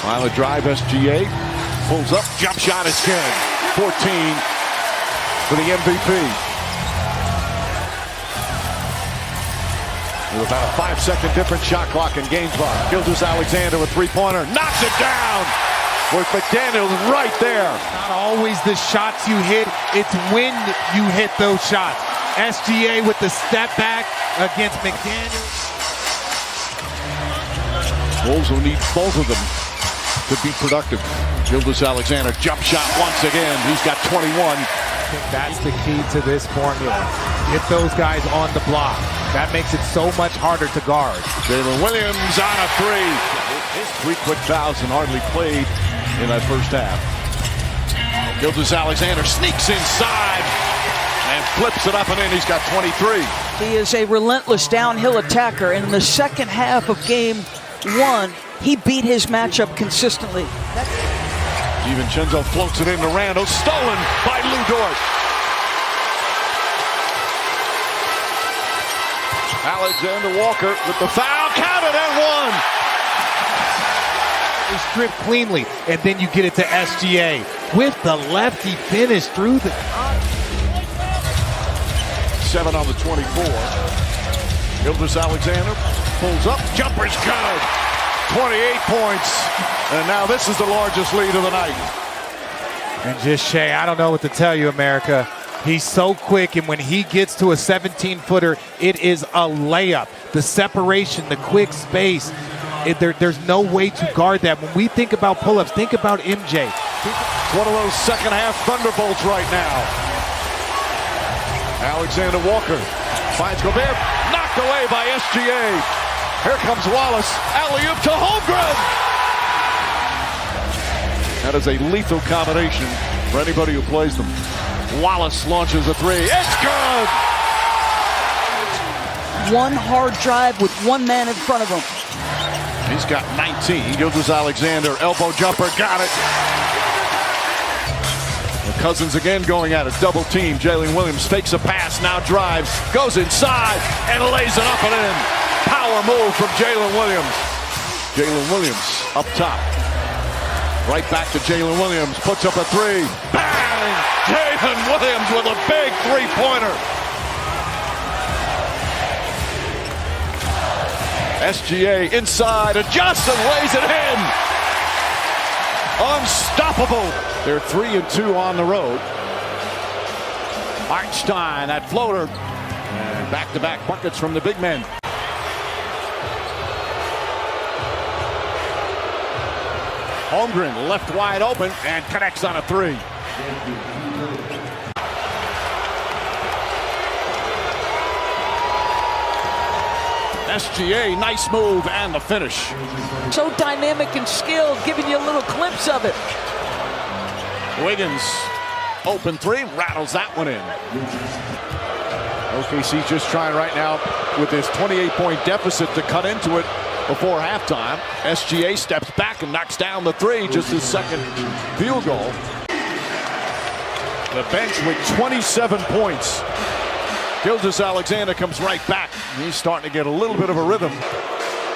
While a drive, SGA pulls up, jump shot is good. 14 for the MVP. With about a 5-second difference shot clock and game clock. Gilgeous-Alexander with three-pointer, knocks it down with McDaniels right there. Not always the shots you hit, it's when you hit those shots. SGA with the step back against McDaniels. Wolves will need both of them to be productive. Gilgeous-Alexander jump shot once again. He's got 21. I think that's the key to this formula. Get those guys on the block. That makes it so much harder to guard. Jalen Williams on a three. His 3 quick fouls and hardly played in that first half. Gilgeous-Alexander sneaks inside and flips it up and in. He's got 23. He is a relentless downhill attacker. In the second half of game 1, he beat his matchup consistently. DiVincenzo floats it into Randall. Stolen by Lou Dort. Alexander Walker with the foul. Counted and one. He stripped cleanly, and then you get it to SGA. With the left, he finished through the... 7 on the 24. Gilgeous-Alexander pulls up. Jumper's good. 28 points. And now this is the largest lead of the night. And just Shai, I don't know what to tell you, America. He's so quick, and when he gets to a 17-footer, it is a layup. The separation, the quick space, there's no way to guard that. When we think about pull-ups, think about MJ. It's one of those second-half thunderbolts right now. Alexander Walker finds Gobert, knocked away by SGA. Here comes Wallace, alley-oop to Holmgren. That is a lethal combination for anybody who plays them. Wallace launches a three. It's good! One hard drive with one man in front of him. He's got 19. Gilgeous-Alexander, elbow jumper, got it. The Cousins again going at it, double team. Jalen Williams fakes a pass, now drives, goes inside, and lays it up and in. Power move from Jalen Williams. Jalen Williams up top. Right back to Jalen Williams, puts up a three. Bang! Jalen Williams with a big three-pointer. SGA inside, adjusts and lays it in. Unstoppable. They're 3-2 on the road. Hartenstein, that floater. And back-to-back buckets from the big men. Holmgren left wide open and connects on a three. SGA, nice move and the finish. So dynamic and skilled, giving you a little glimpse of it. Wiggins, open three, rattles that one in. OKC just trying right now with this 28-point deficit to cut into it before halftime. SGA steps back and knocks down the three, just his second field goal. The bench with 27 points. Gilgeous-Alexander comes right back. He's starting to get a little bit of a rhythm.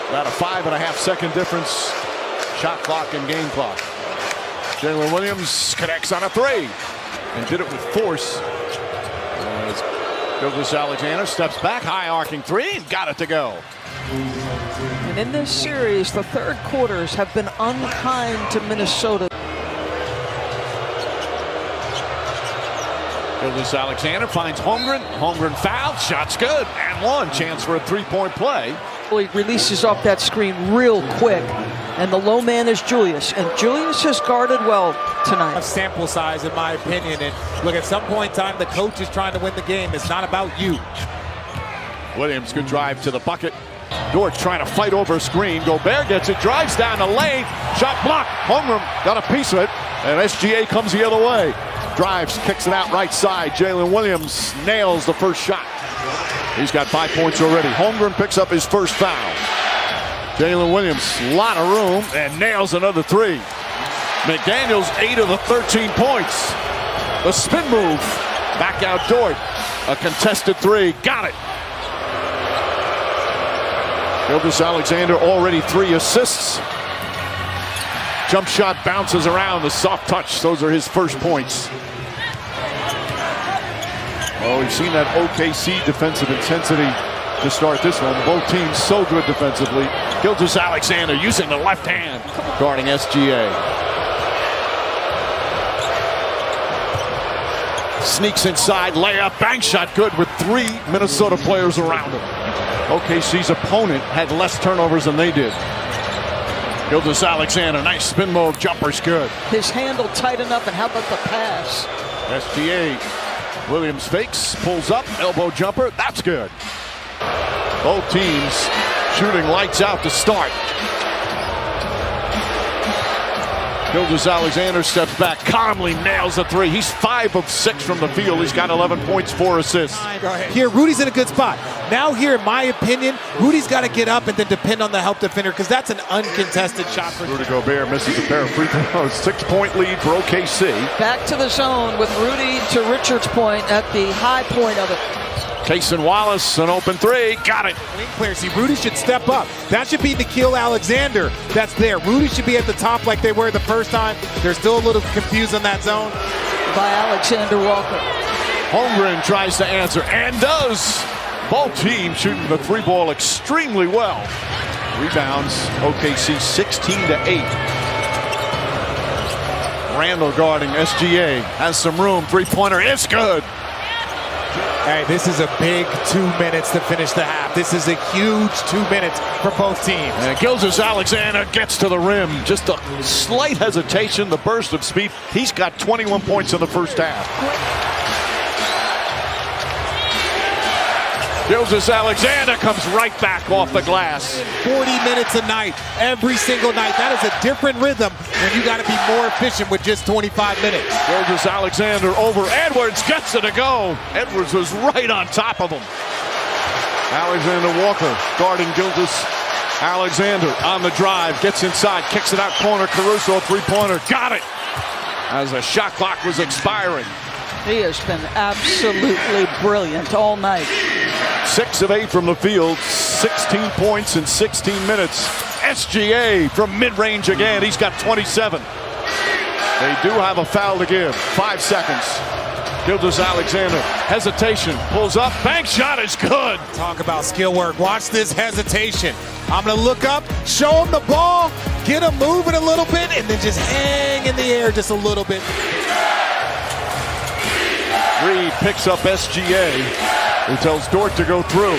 About a 5.5-second difference. Shot clock and game clock. Jalen Williams connects on a three and did it with force. As Gilgeous-Alexander steps back, high arcing three, and got it to go. And in this series, the third quarters have been unkind to Minnesota. Gilgeous-Alexander finds Holmgren. Holmgren fouled. Shot's good. And one. Chance for a three-point play. He releases off that screen real quick. And the low man is Julius. And Julius has guarded well tonight. A sample size, in my opinion. And look, at some point in time, the coach is trying to win the game. It's not about you. Williams, good drive to the bucket. Dort trying to fight over a screen. Gobert gets it, drives down the lane. Shot blocked. Holmgren got a piece of it. And SGA comes the other way. Drives, kicks it out right side. Jalen Williams nails the first shot. He's got 5 points already. Holmgren picks up his first foul. Jalen Williams, a lot of room, and nails another three. McDaniels, 8 of the 13 points. The spin move. Back out Dort. A contested three. Got it. Gilgeous-Alexander already 3 assists. Jump shot bounces around, the soft touch. Those are his first points. Oh, we've seen that OKC defensive intensity to start this one. Both teams so good defensively. Gilgeous-Alexander using the left hand, guarding SGA. Sneaks inside, layup, bank shot good with 3 Minnesota players around him. OKC's opponent had less turnovers than they did. Gilgeous-Alexander, nice spin move, jumper's good. His handle tight enough, and how about the pass? SGA, Williams fakes, pulls up, elbow jumper, that's good. Both teams shooting lights out to start. Gilgeous-Alexander steps back, calmly nails the three. He's 5 of 6 from the field. He's got 11 points, 4 assists. Here, Rudy's in a good spot. Now here, in my opinion, Rudy's got to get up and then depend on the help defender, because that's an uncontested shot for Rudy Gobert misses a pair of free throws. 6-point lead for OKC. Back to the zone with Rudy, to Richard's point, at the high point of it. Cason Wallace, an open three, got it. Wing player, see, Rudy should step up. That should be Nikhil Alexander that's there. Rudy should be at the top like they were the first time. They're still a little confused on that zone. By Alexander Walker. Holmgren tries to answer, and does. Both teams shooting the three ball extremely well. Rebounds, OKC 16-8. Randall guarding SGA, has some room, three-pointer, it's good. Hey, this is a big 2 minutes to finish the half. This is a huge 2 minutes for both teams. And Gilgeous-Alexander gets to the rim. Just a slight hesitation, the burst of speed. He's got 21 points in the first half. Gilgeous-Alexander comes right back off the glass. 40 minutes a night, every single night. That is a different rhythm when you got to be more efficient with just 25 minutes. Gilgeous-Alexander over Edwards, gets it to go. Edwards was right on top of him. Alexander Walker guarding Gilgeous-Alexander on the drive, gets inside, kicks it out corner. Caruso, three-pointer, got it as the shot clock was expiring. He has been absolutely brilliant all night. 6 of 8 from the field, 16 points in 16 minutes. SGA from mid-range again. He's got 27. They do have a foul to give. 5 seconds. Gilgeous-Alexander, hesitation, pulls up, bank shot is good. Talk about skill work. Watch this hesitation. I'm going to look up, show him the ball, get him moving a little bit, and then just hang in the air just a little bit. Reed picks up SGA. He tells Dort to go through.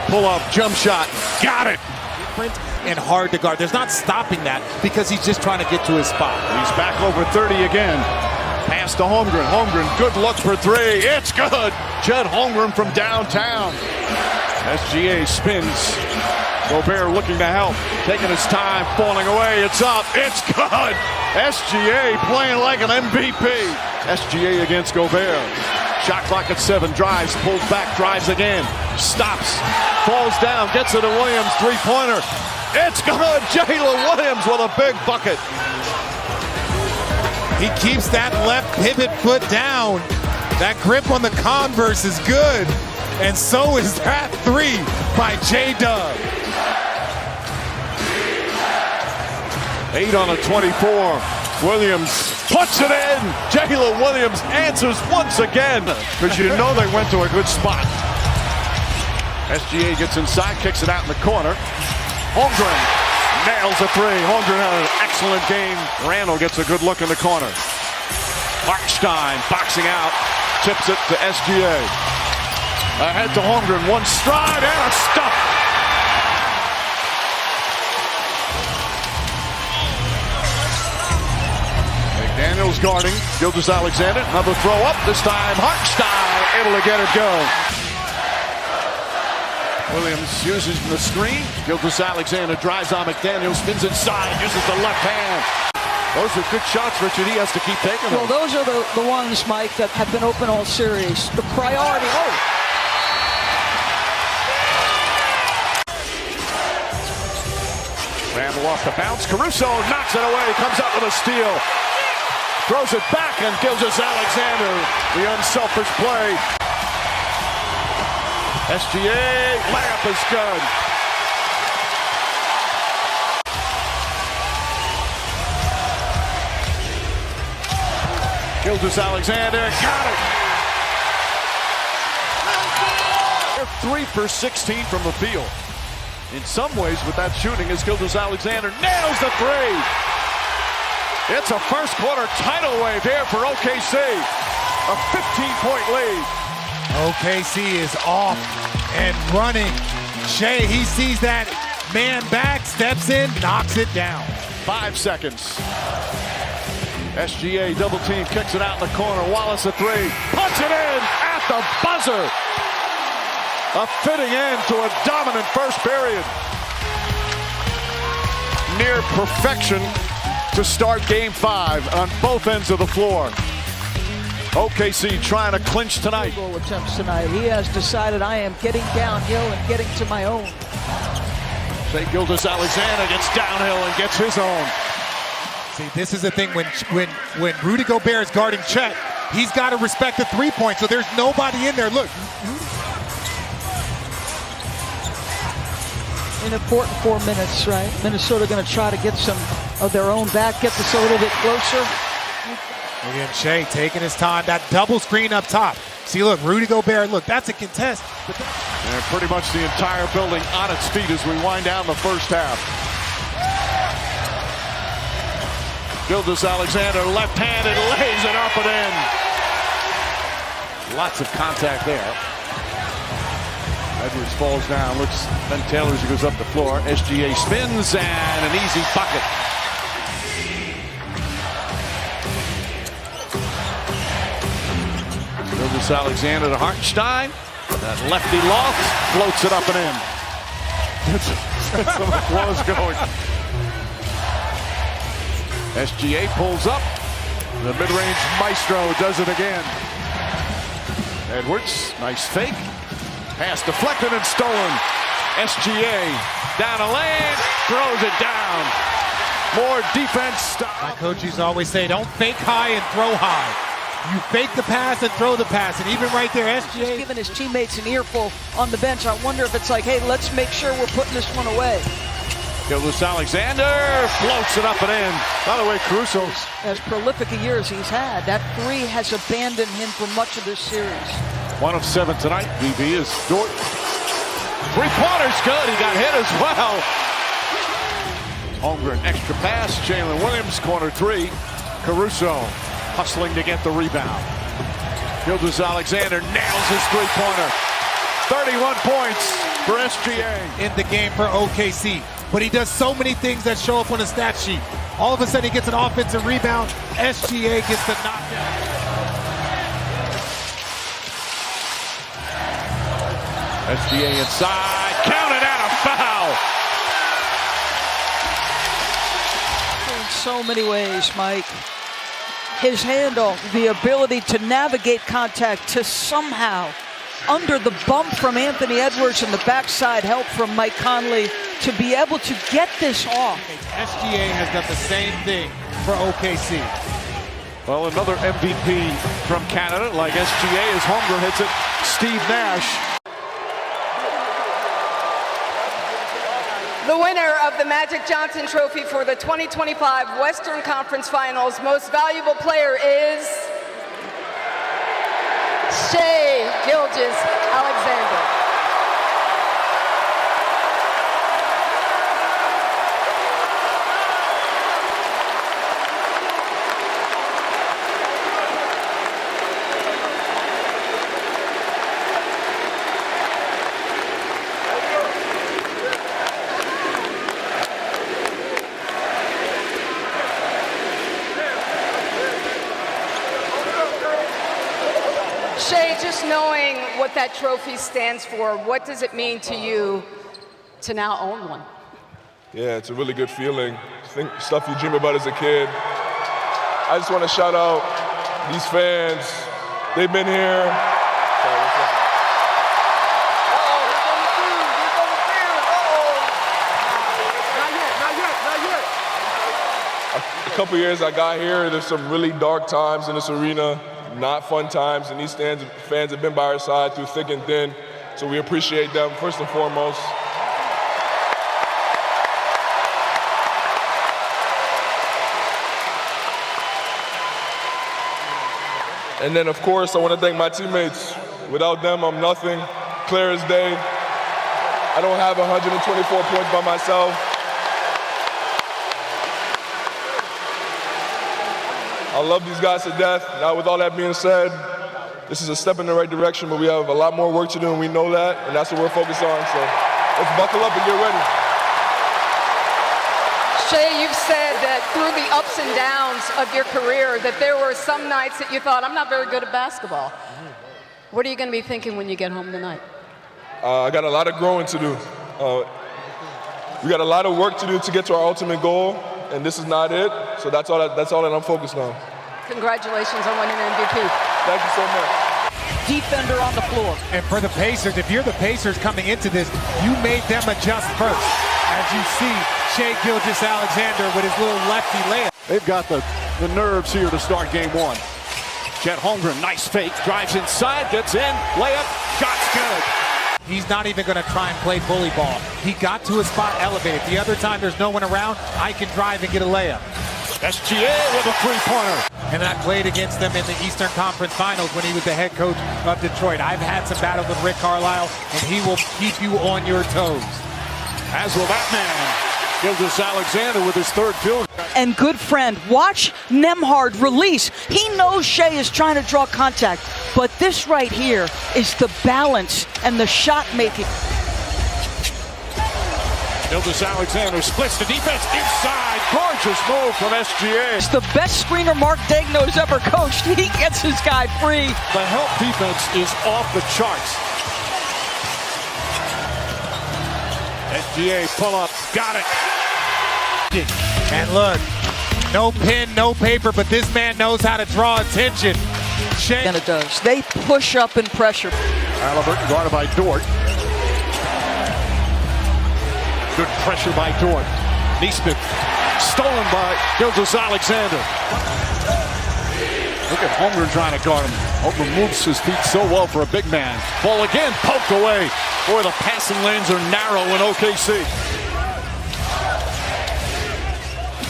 Pull up, jump shot, got it. Different and hard to guard. There's not stopping that because he's just trying to get to his spot. He's back over 30 again. Pass to Holmgren. Holmgren, good look for three. It's good. Judd Holmgren from downtown. SGA spins. Gobert looking to help. Taking his time, falling away. It's up. It's good. SGA playing like an MVP. SGA against Gobert. Shot clock at 7. Drives, pulls back, drives again. Stops, falls down, gets it to Williams. Three-pointer. It's good. Jalen Williams with a big bucket. He keeps that left pivot foot down. That grip on the Converse is good. And so is that three by J-Dub. 8 on a 24. Williams puts it in. Jalen Williams answers once again because you know they went to a good spot. SGA gets inside, kicks it out in the corner. Holmgren nails a three. Holmgren had an excellent game. Randall gets a good look in the corner. Hartenstein boxing out, tips it to SGA. Ahead to Holmgren, one stride and a stop. McDaniels guarding Gilgeous-Alexander. Another throw up. This time Hartenstein able to get it going. Williams uses the screen. Gilgeous-Alexander drives on McDaniels, spins inside, uses the left hand. Those are good shots, Richard. He has to keep taking them. Well, those are the ones, Mike, that have been open all series. The priority. Randall off the bounce. Caruso knocks it away. Comes up with a steal. Throws it back, and Gilgeous-Alexander, the unselfish play. SGA, layup is good. Gilgeous-Alexander got it. They're 3 for 16 from the field. In some ways, with that shooting, as Gilgeous-Alexander nails the three. It's a first quarter tidal wave here for OKC. A 15-point lead. OKC is off and running. Shai, he sees that man back, steps in, knocks it down. 5 seconds. SGA double team, kicks it out in the corner. Wallace a three, puts it in at the buzzer. A fitting end to a dominant first period. Near perfection to start game 5 on both ends of the floor. OKC trying to clinch tonight. Goal attempts tonight. He has decided I am getting downhill and getting to my own. Shai Gilgeous-Alexander gets downhill and gets his own. See, this is the thing when Rudy Gobert is guarding Chet, he's got to respect the three-point, so there's nobody in there. Look. An important 4 minutes, right? Minnesota going to try to get some of their own back, get this a little bit closer. Again, Shai taking his time. That double screen up top. See, look, Rudy Gobert, look, that's a contest. And pretty much the entire building on its feet as we wind down the first half. Gilgeous-Alexander left-handed, lays it up and in. Lots of contact there. Edwards falls down, looks, Ben Taylor as he goes up the floor. SGA spins and an easy bucket. Gilgeous-Alexander to Hartenstein. That lefty loft floats it up and in. That's some applause going. SGA pulls up. The mid-range maestro does it again. Edwards, nice fake. Pass deflected and stolen. SGA down a lane, throws it down. More defense. My coach used to always say, don't fake high and throw high. You fake the pass and throw the pass. And even right there, SGA... He's giving his teammates an earful on the bench. I wonder if it's like, hey, let's make sure we're putting this one away. Gilgeous-Alexander floats it up and in. By the way, Caruso... As prolific a year as he's had, that three has abandoned him for much of this series. 1 of 7 tonight. VB is Dort. 3-pointer's good. He got hit as well. Holmgren, extra pass. Jalen Williams, corner 3. Caruso hustling to get the rebound. Gilgeous-Alexander nails his 3-pointer. 31 points for SGA. In the game for OKC. But he does so many things that show up on the stat sheet. All of a sudden he gets an offensive rebound. SGA gets the knockdown. SGA inside. Counted out, a foul. In so many ways, Mike. His handle, the ability to navigate contact, to somehow, under the bump from Anthony Edwards and the backside help from Mike Conley, to be able to get this off. SGA has done the same thing for OKC. Well, another MVP from Canada, like SGA, as Holmgren hits it. Steve Nash. The winner of the Magic Johnson Trophy for the 2025 Western Conference Finals Most Valuable Player is Shai Gilgeous-Alexander. Shai, just knowing what that trophy stands for, what does it mean to you to now own one? Yeah, it's a really good feeling. Think stuff you dream about as a kid. I just want to shout out these fans. They've been here. A couple years I got here, there's some really dark times in this arena. Not fun times, and these fans have been by our side through thick and thin, so we appreciate them first and foremost. And then, of course, I want to thank my teammates. Without them, I'm nothing. Clear as day. I don't have 124 points by myself. I love these guys to death. Now, with all that being said, this is a step in the right direction, but we have a lot more work to do, and we know that, and that's what we're focused on. So let's buckle up and get ready. Shai, you've said that through the ups and downs of your career, that there were some nights that you thought, I'm not very good at basketball. What are you going to be thinking when you get home tonight? I got a lot of growing to do. We got a lot of work to do to get to our ultimate goal, and this is not it. So that's all that I'm focused on. Congratulations on winning MVP. Thank you so much. Defender on the floor. And for the Pacers, if you're the Pacers coming into this, you made them adjust first. As you see, Shai Gilgeous-Alexander with his little lefty layup. They've got the nerves here to start game 1. Chet Holmgren, nice fake, drives inside, gets in, layup, shot's good. He's not even going to try and play bully ball. He got to a spot elevated. The other time there's no one around, I can drive and get a layup. SGA with a 3-pointer. And I played against them in the Eastern Conference Finals when he was the head coach of Detroit. I've had some battles with Rick Carlisle, and he will keep you on your toes. As will that man. Gilgeous-Alexander with his third field. And good friend, watch Nembhard release. He knows Shai is trying to draw contact, but this right here is the balance and the shot making. Gilgeous-Alexander splits the defense inside. Gorgeous move from SGA. It's the best screener Mark Daigneault's ever coached. He gets his guy free. The help defense is off the charts. SGA pull up, got it. And look, no pen, no paper, but this man knows how to draw attention. And it does. They push up and pressure. Halliburton guarded by Dort. Good pressure by Dort. Neesmith stolen by Gilgeous-Alexander. Look at Holmgren trying to guard him. Holmgren moves his feet so well for a big man. Ball again, poked away. Boy, the passing lanes are narrow in OKC.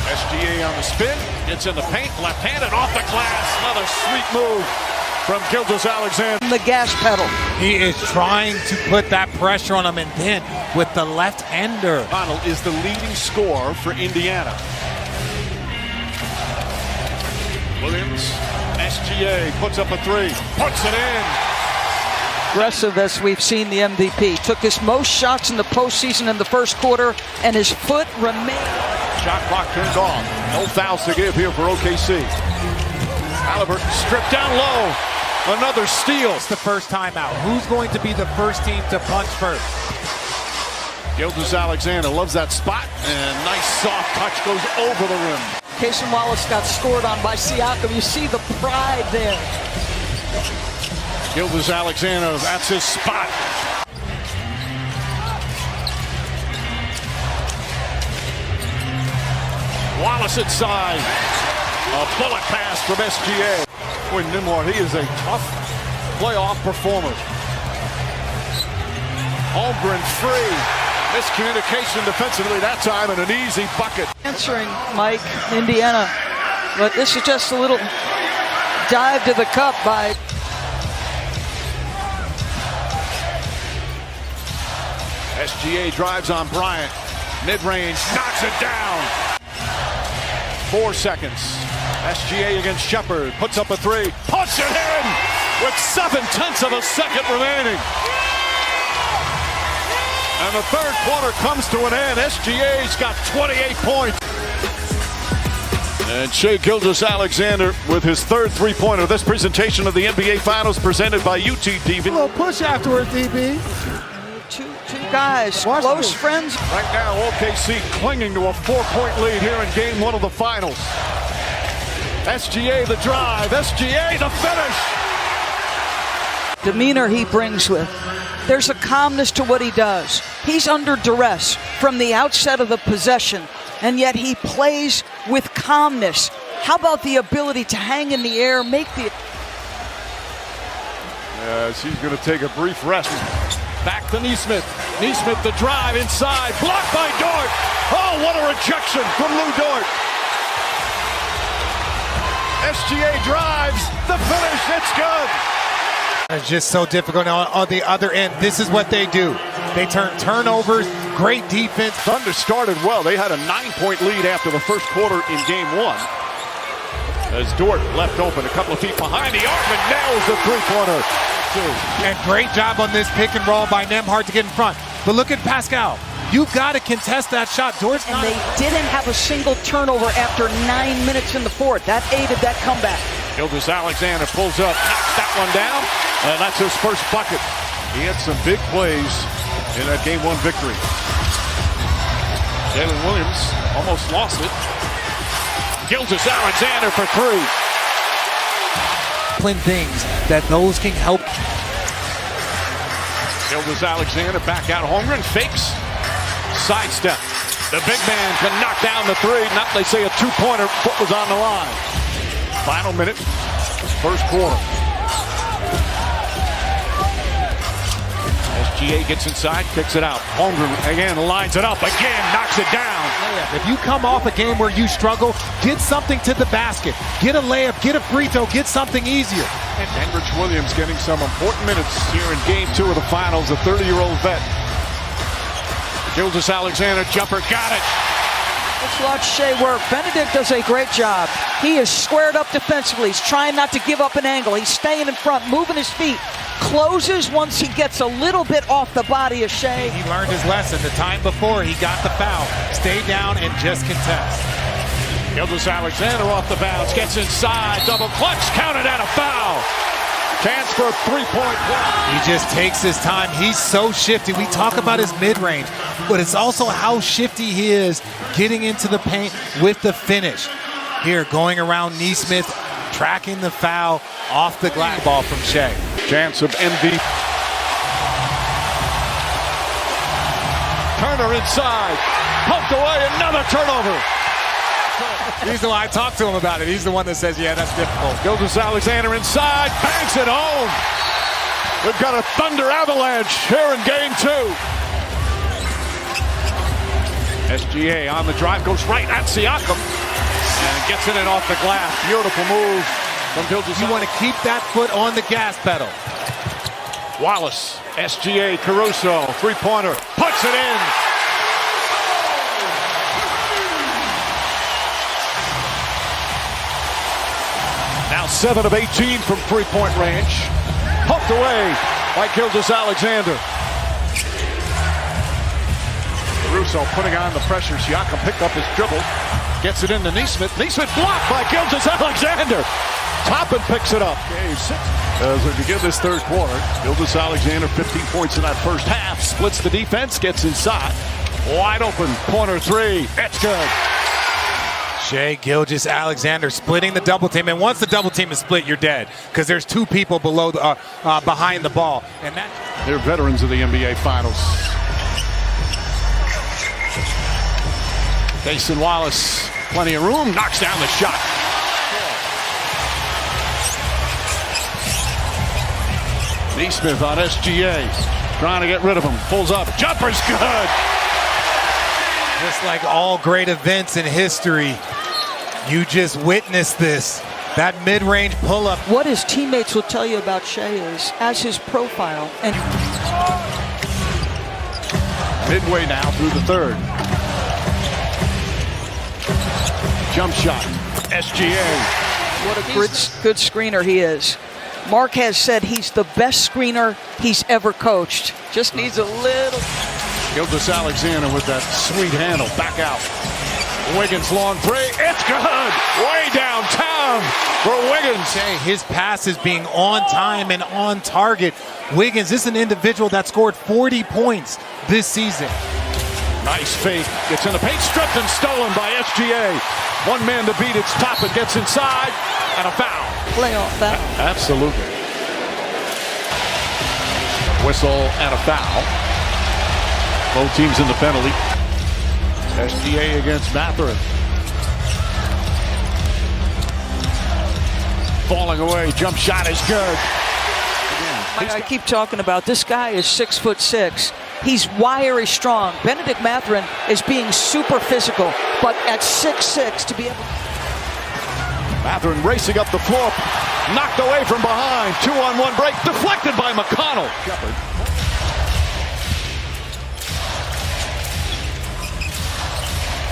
SGA on the spin, gets in the paint, left-handed off the glass. Another sweet move from Gilgeous-Alexander. The gas pedal. He is trying to put that pressure on him, and then with the left-hander. Donald is the leading scorer for Indiana. Williams, SGA puts up a three, puts it in. Aggressive as we've seen the MVP. Took his most shots in the postseason in the first quarter, and his foot remained. Shot clock turned off. No fouls to give here for OKC. Halliburton stripped down low. Another steal. It's the first timeout. Who's going to be the first team to punch first? Gilgeous-Alexander loves that spot, and nice soft touch goes over the rim. Cason Wallace got scored on by Siakam. You see the pride there. Gilgeous-Alexander, that's his spot. Wallace inside. A bullet pass from SGA. Boy, Nembhard, he is a tough playoff performer. Holmgren free. Miscommunication defensively that time, and an easy bucket. Answering Mike, Indiana. But this is just a little dive to the cup by SGA drives on Bryant. Mid-range, knocks it down. 4 seconds. SGA against Shepard. Puts up a three. Puts it in with 7/10 of a second remaining. And the third quarter comes to an end. SGA's got 28 points. And Shai Gilgeous-Alexander with his third three-pointer. This presentation of the NBA Finals presented by UTTV. A little push afterwards, DB. Two guys, close friends. Right now, OKC clinging to a 4-point lead here in game one of the finals. SGA the drive, SGA the finish. Demeanor he brings with. There's a calmness to what he does. He's under duress from the outset of the possession, and yet he plays with calmness. How about the ability to hang in the air, make the... Yes, he's going to take a brief rest. Back to Neesmith. Neesmith the drive inside. Blocked by Dort. Oh, what a rejection from Lou Dort. SGA drives. The finish. It's good. It's just so difficult. On the other end, this is what they do. They turn turnovers, great defense. Thunder started well. They had a 9-point lead after the first quarter in game one. As Dort left open a couple of feet behind the arc and nails the three-pointer. And great job on this pick and roll by Nembhard to get in front. But look at Pascal. You've got to contest that shot. Dort's and they didn't have a single turnover after 9 minutes in the fourth. That aided that comeback. Gilgeous-Alexander pulls up, knocks that one down, and that's his first bucket. He had some big plays in that game one victory. Jalen Williams almost lost it. Gilgeous-Alexander for three. Things that those can help. Gilgeous-Alexander back out. Holmgren fakes. Sidestep. The big man can knock down the three. Not, they say, a two-pointer. Foot was on the line. Final minute. First quarter. SGA gets inside, kicks it out. Holmgren again lines it up. Again, knocks it down. If you come off a game where you struggle, get something to the basket. Get a layup, get a free throw, get something easier. And Henrich Williams getting some important minutes here in game two of the finals, a 30-year-old vet. Gilgeous-Alexander jumper, got it. Let's watch Shai work. Benedict does a great job. He is squared up defensively. He's trying not to give up an angle. He's staying in front, moving his feet. Closes once he gets a little bit off the body of Shai. He learned his lesson the time before he got the foul. Stay down and just contest. Gilgeous-Alexander off the bounce, gets inside, double clutch, counted at a foul. Chance for a three-point play. He just takes his time. He's so shifty. We talk about his mid-range, but it's also how shifty he is getting into the paint with the finish. Here, going around Neesmith, tracking the foul off the glass. Ball from Shai. Chance of MVP. Turner inside, poked away, another turnover. He's the one I talked to him about it. He's the one that says, yeah, that's difficult. Gilgeous-Alexander inside, banks it home. We've got a Thunder avalanche here in game 2. SGA on the drive, goes right at Siakam. And gets it in off the glass. Beautiful move from Gilgeous-Alexander. You want to keep that foot on the gas pedal. Wallace, SGA, Caruso, three-pointer, puts it in. Now 7 of 18 from three-point range. Poked away by Gilgeous-Alexander. Caruso putting on the pressure. Siakam picked up his dribble. Gets it into Neesmith. Neesmith blocked by Gilgeous-Alexander. Toppin picks it up. Game 6. As we begin this third quarter, Gilgeous-Alexander 15 points in that first half. Splits the defense, gets inside. Wide open, corner three. It's good. Shai Gilgeous-Alexander splitting the double team, and once the double team is split, you're dead because there's two people below the, behind the ball, and that they're veterans of the NBA Finals. Jason Wallace, plenty of room, knocks down the shot. Neesmith on SGA, trying to get rid of him, pulls up, jumper's good. Just like all great events in history, you just witnessed this. That mid-range pull-up. What his teammates will tell you about Shai is, as his profile. And midway now through the third. Jump shot, SGA. What a good screener he is. Mark has said he's the best screener he's ever coached. Just needs a little. Gilgeous-Alexander with that sweet handle, back out. Wiggins long three, it's good! Way downtown for Wiggins. Hey, his pass is being on time and on target. Wiggins is an individual that scored 40 points this season. Nice fake, gets in the paint, stripped and stolen by SGA. One man to beat, it's Toppin, gets inside, and a foul. Playoff foul. Absolutely. Whistle and a foul. Both teams in the penalty. SGA against Mathurin. Falling away, jump shot is good. I keep talking about this guy is 6'6". He's wiry strong. Benedict Mathurin is being super physical, but at 6'6" to be able. Mathurin racing up the floor, knocked away from behind. 2-on-1 break, deflected by McConnell. Shepard.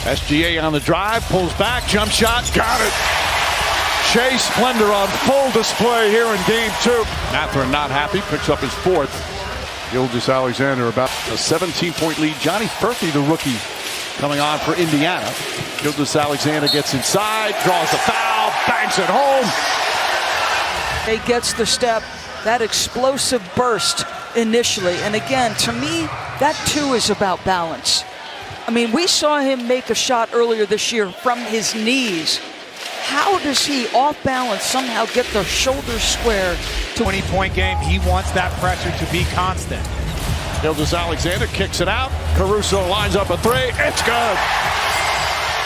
SGA on the drive, pulls back, jump shot, got it. Shai Splendor on full display here in game 2. Mathurin not happy, picks up his fourth. Gilgeous-Alexander about a 17-point lead. Johnny Furphy, the rookie, coming on for Indiana. Gilgeous-Alexander gets inside, draws the foul, bangs it home. He gets the step, that explosive burst initially. And again, to me, that too is about balance. I mean, we saw him make a shot earlier this year from his knees. How does he, off balance, somehow get the shoulders square? 20-point game, he wants that pressure to be constant. Gilgeous-Alexander kicks it out. Caruso lines up a three. It's good.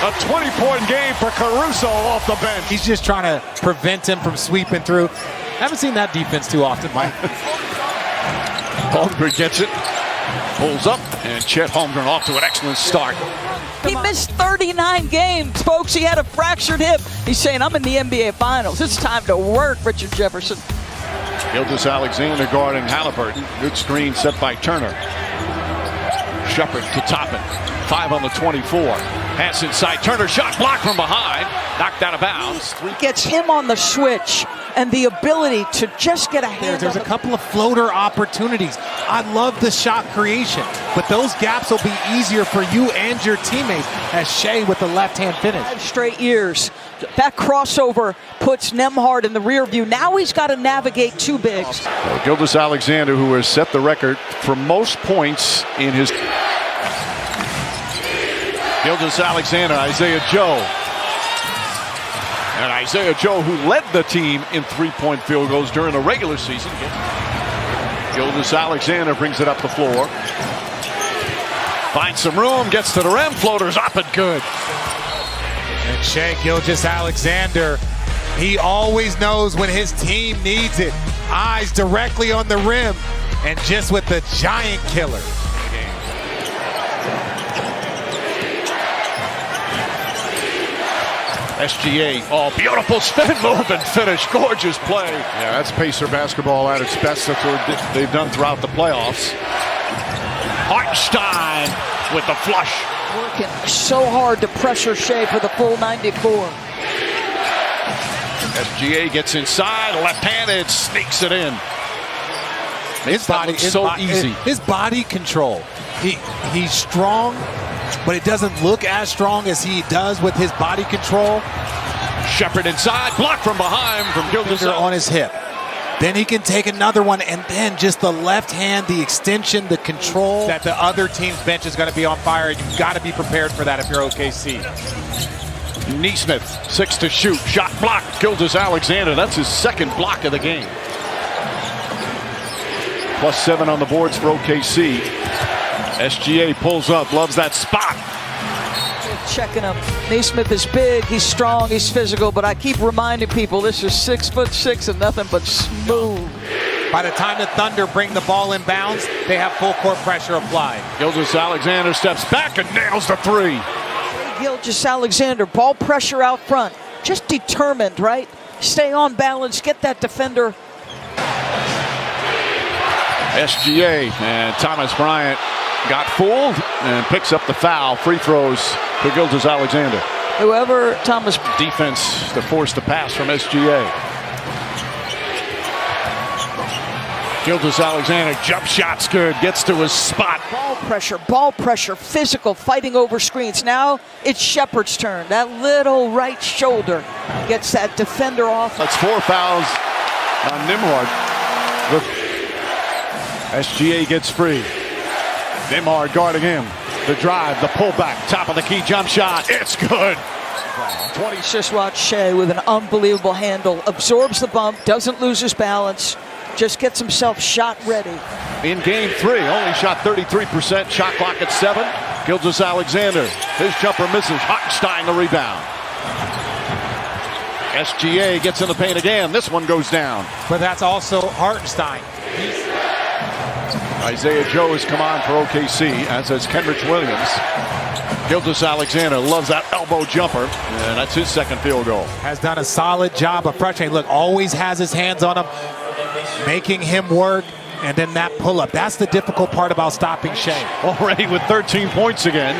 A 20-point game for Caruso off the bench. He's just trying to prevent him from sweeping through. Haven't seen that defense too often, Mike. Holmgren gets it. Pulls up, and Chet Holmgren off to an excellent start. He missed 39 games, folks. He had a fractured hip. He's saying, I'm in the NBA Finals. It's time to work, Richard Jefferson. Gilgeous-Alexander guarding Halliburton. Good screen set by Turner. Shepard to Toppin. 5 on the 24. Pass inside. Turner shot blocked from behind. Knocked out of bounds. Gets him on the switch and the ability to just get a hand. There's a couple of floater opportunities. I love the shot creation, but those gaps will be easier for you and your teammates as Shai with the left-hand finish. 5 straight years. That crossover puts Nembhard in the rear view. Now he's got to navigate 2 bigs. Gilgeous-Alexander, who has set the record for most points in his... Gilgeous-Alexander, Isaiah Joe. And Isaiah Joe, who led the team in 3-point field goals during the regular season. Gilgeous-Alexander brings it up the floor. Finds some room, gets to the rim, floaters up and good. And Shai Gilgeous-Alexander, he always knows when his team needs it. Eyes directly on the rim, and just with the giant killer. SGA, beautiful spin move and finish. Gorgeous play. Yeah, that's Pacer basketball at its best. That's what they've done throughout the playoffs. Hartenstein with the flush. Working so hard to pressure Shai for the full 94. SGA gets inside, left-handed, sneaks it in. His body so easy. His body control. He's strong, but it doesn't look as strong as he does with his body control. Shepard inside, blocked from behind from Gilgeous-Alexander on his hip. Then he can take another one, and then just the left hand, the extension, the control. That the other team's bench is going to be on fire. You've got to be prepared for that if you're OKC. Neesmith, 6 to shoot, shot blocked. Gilgeous-Alexander, that's his second block of the game. +7 on the boards for OKC. SGA pulls up, loves that spot. Checking him. Neesmith is big, he's strong, he's physical, but I keep reminding people this is 6'6" and nothing but smooth. By the time the Thunder bring the ball in bounds, they have full court pressure applied. Gilgeous-Alexander steps back and nails the 3. Gilgeous-Alexander, ball pressure out front. Just determined, right? Stay on balance, get that defender. SGA and Thomas Bryant got fooled and picks up the foul. Free throws for Gilgeous-Alexander. Whoever Thomas... Defense to force the pass from SGA. Gilgeous-Alexander, jump shot's good, gets to his spot. Ball pressure, physical, fighting over screens. Now it's Shepard's turn. That little right shoulder gets that defender off. That's 4 fouls on Nembhard. SGA gets free. Nembhard guarding him. The drive, the pullback, top of the key jump shot. It's good. 20. Just watch Shai with an unbelievable handle. Absorbs the bump, doesn't lose his balance. Just gets himself shot ready. In game 3, only shot 33%. Shot clock at 7. Gilgeous-Alexander, his jumper misses. Hartenstein the rebound. SGA gets in the paint again. This one goes down. But that's also Hartenstein. Isaiah Joe has come on for OKC, as has Kenrich Williams. Gilgeous-Alexander loves that elbow jumper, and that's his second field goal. Has done a solid job of pressuring. Look, always has his hands on him, making him work, and then that pull-up. That's the difficult part about stopping Shai. Already with 13 points again.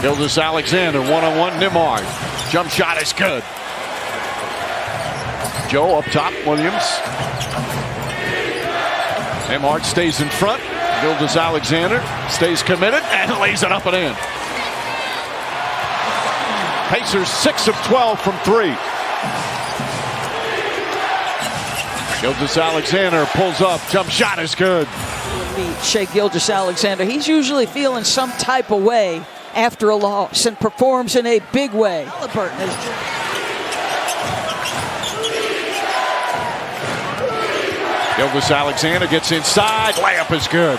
Gilgeous-Alexander, one-on-one, Nembhard. Jump shot is good. Joe up top, Williams. Nembhard stays in front. Gilgeous-Alexander stays committed and lays it up and in. Pacers 6 of 12 from 3. Gilgeous-Alexander pulls up. Jump shot is good. Shai Gilgeous-Alexander, he's usually feeling some type of way after a loss and performs in a big way. Halliburton has... Gilgeous-Alexander gets inside. Layup is good.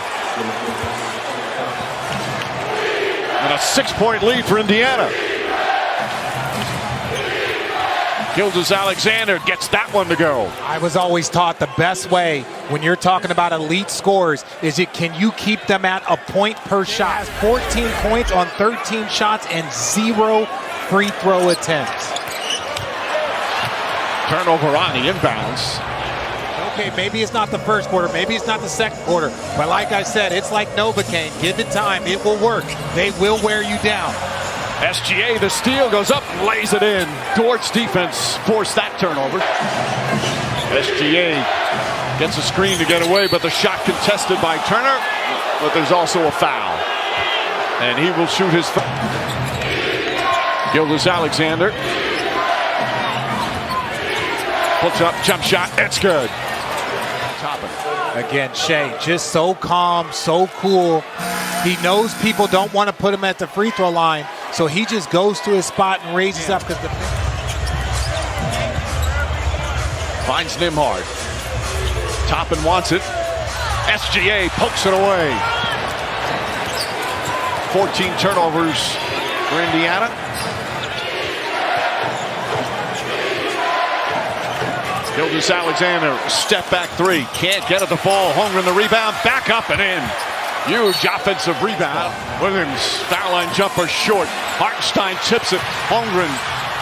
And a 6-point lead for Indiana. Gilgeous-Alexander gets that one to go. I was always taught the best way when you're talking about elite scores is can you keep them at a point per shot. 14 points on 13 shots and 0 free throw attempts. Turnover on the inbounds. okay, maybe it's not the first quarter, maybe it's not the second quarter, but like I said, it's like Novocaine. Give it time, it will work. They will wear you down. SGA, the steal, goes up, lays it in. Dort's defense forced that turnover. SGA gets a screen to get away, but the shot contested by Turner. But there's also a foul. And he will shoot his foul. Gilgeous-Alexander puts up, jump shot, it's good. Again, Shai, just so calm, so cool. He knows people don't want to put him at the free throw line, so he just goes to his spot and raises up. Finds Nembhard. Toppin wants it. SGA pokes it away. 14 turnovers for Indiana. Gilgeous-Alexander, step back three. Can't get it to fall. Holmgren the rebound. Back up and in. Huge offensive rebound. Williams, foul line jumper short. Hartenstein tips it. Holmgren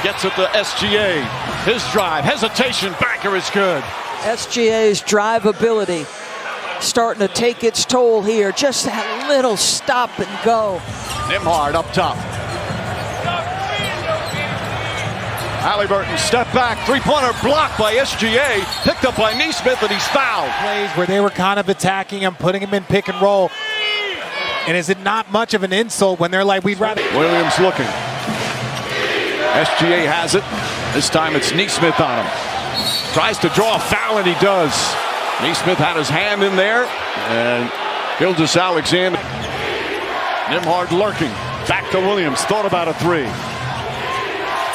gets it to SGA. His drive. Hesitation. Banker is good. SGA's drive ability starting to take its toll here. Just that little stop and go. Nembhard up top. Halliburton step back, three-pointer blocked by SGA, picked up by Nesmith, and he's fouled. Plays where they were kind of attacking him, putting him in pick and roll. And is it not much of an insult when they're like, we'd rather... Williams looking. SGA has it. This time it's Nesmith on him. Tries to draw a foul, and he does. Nesmith had his hand in there, and Gilgeous-Alexander. Nembhard lurking. Back to Williams. Thought about a three.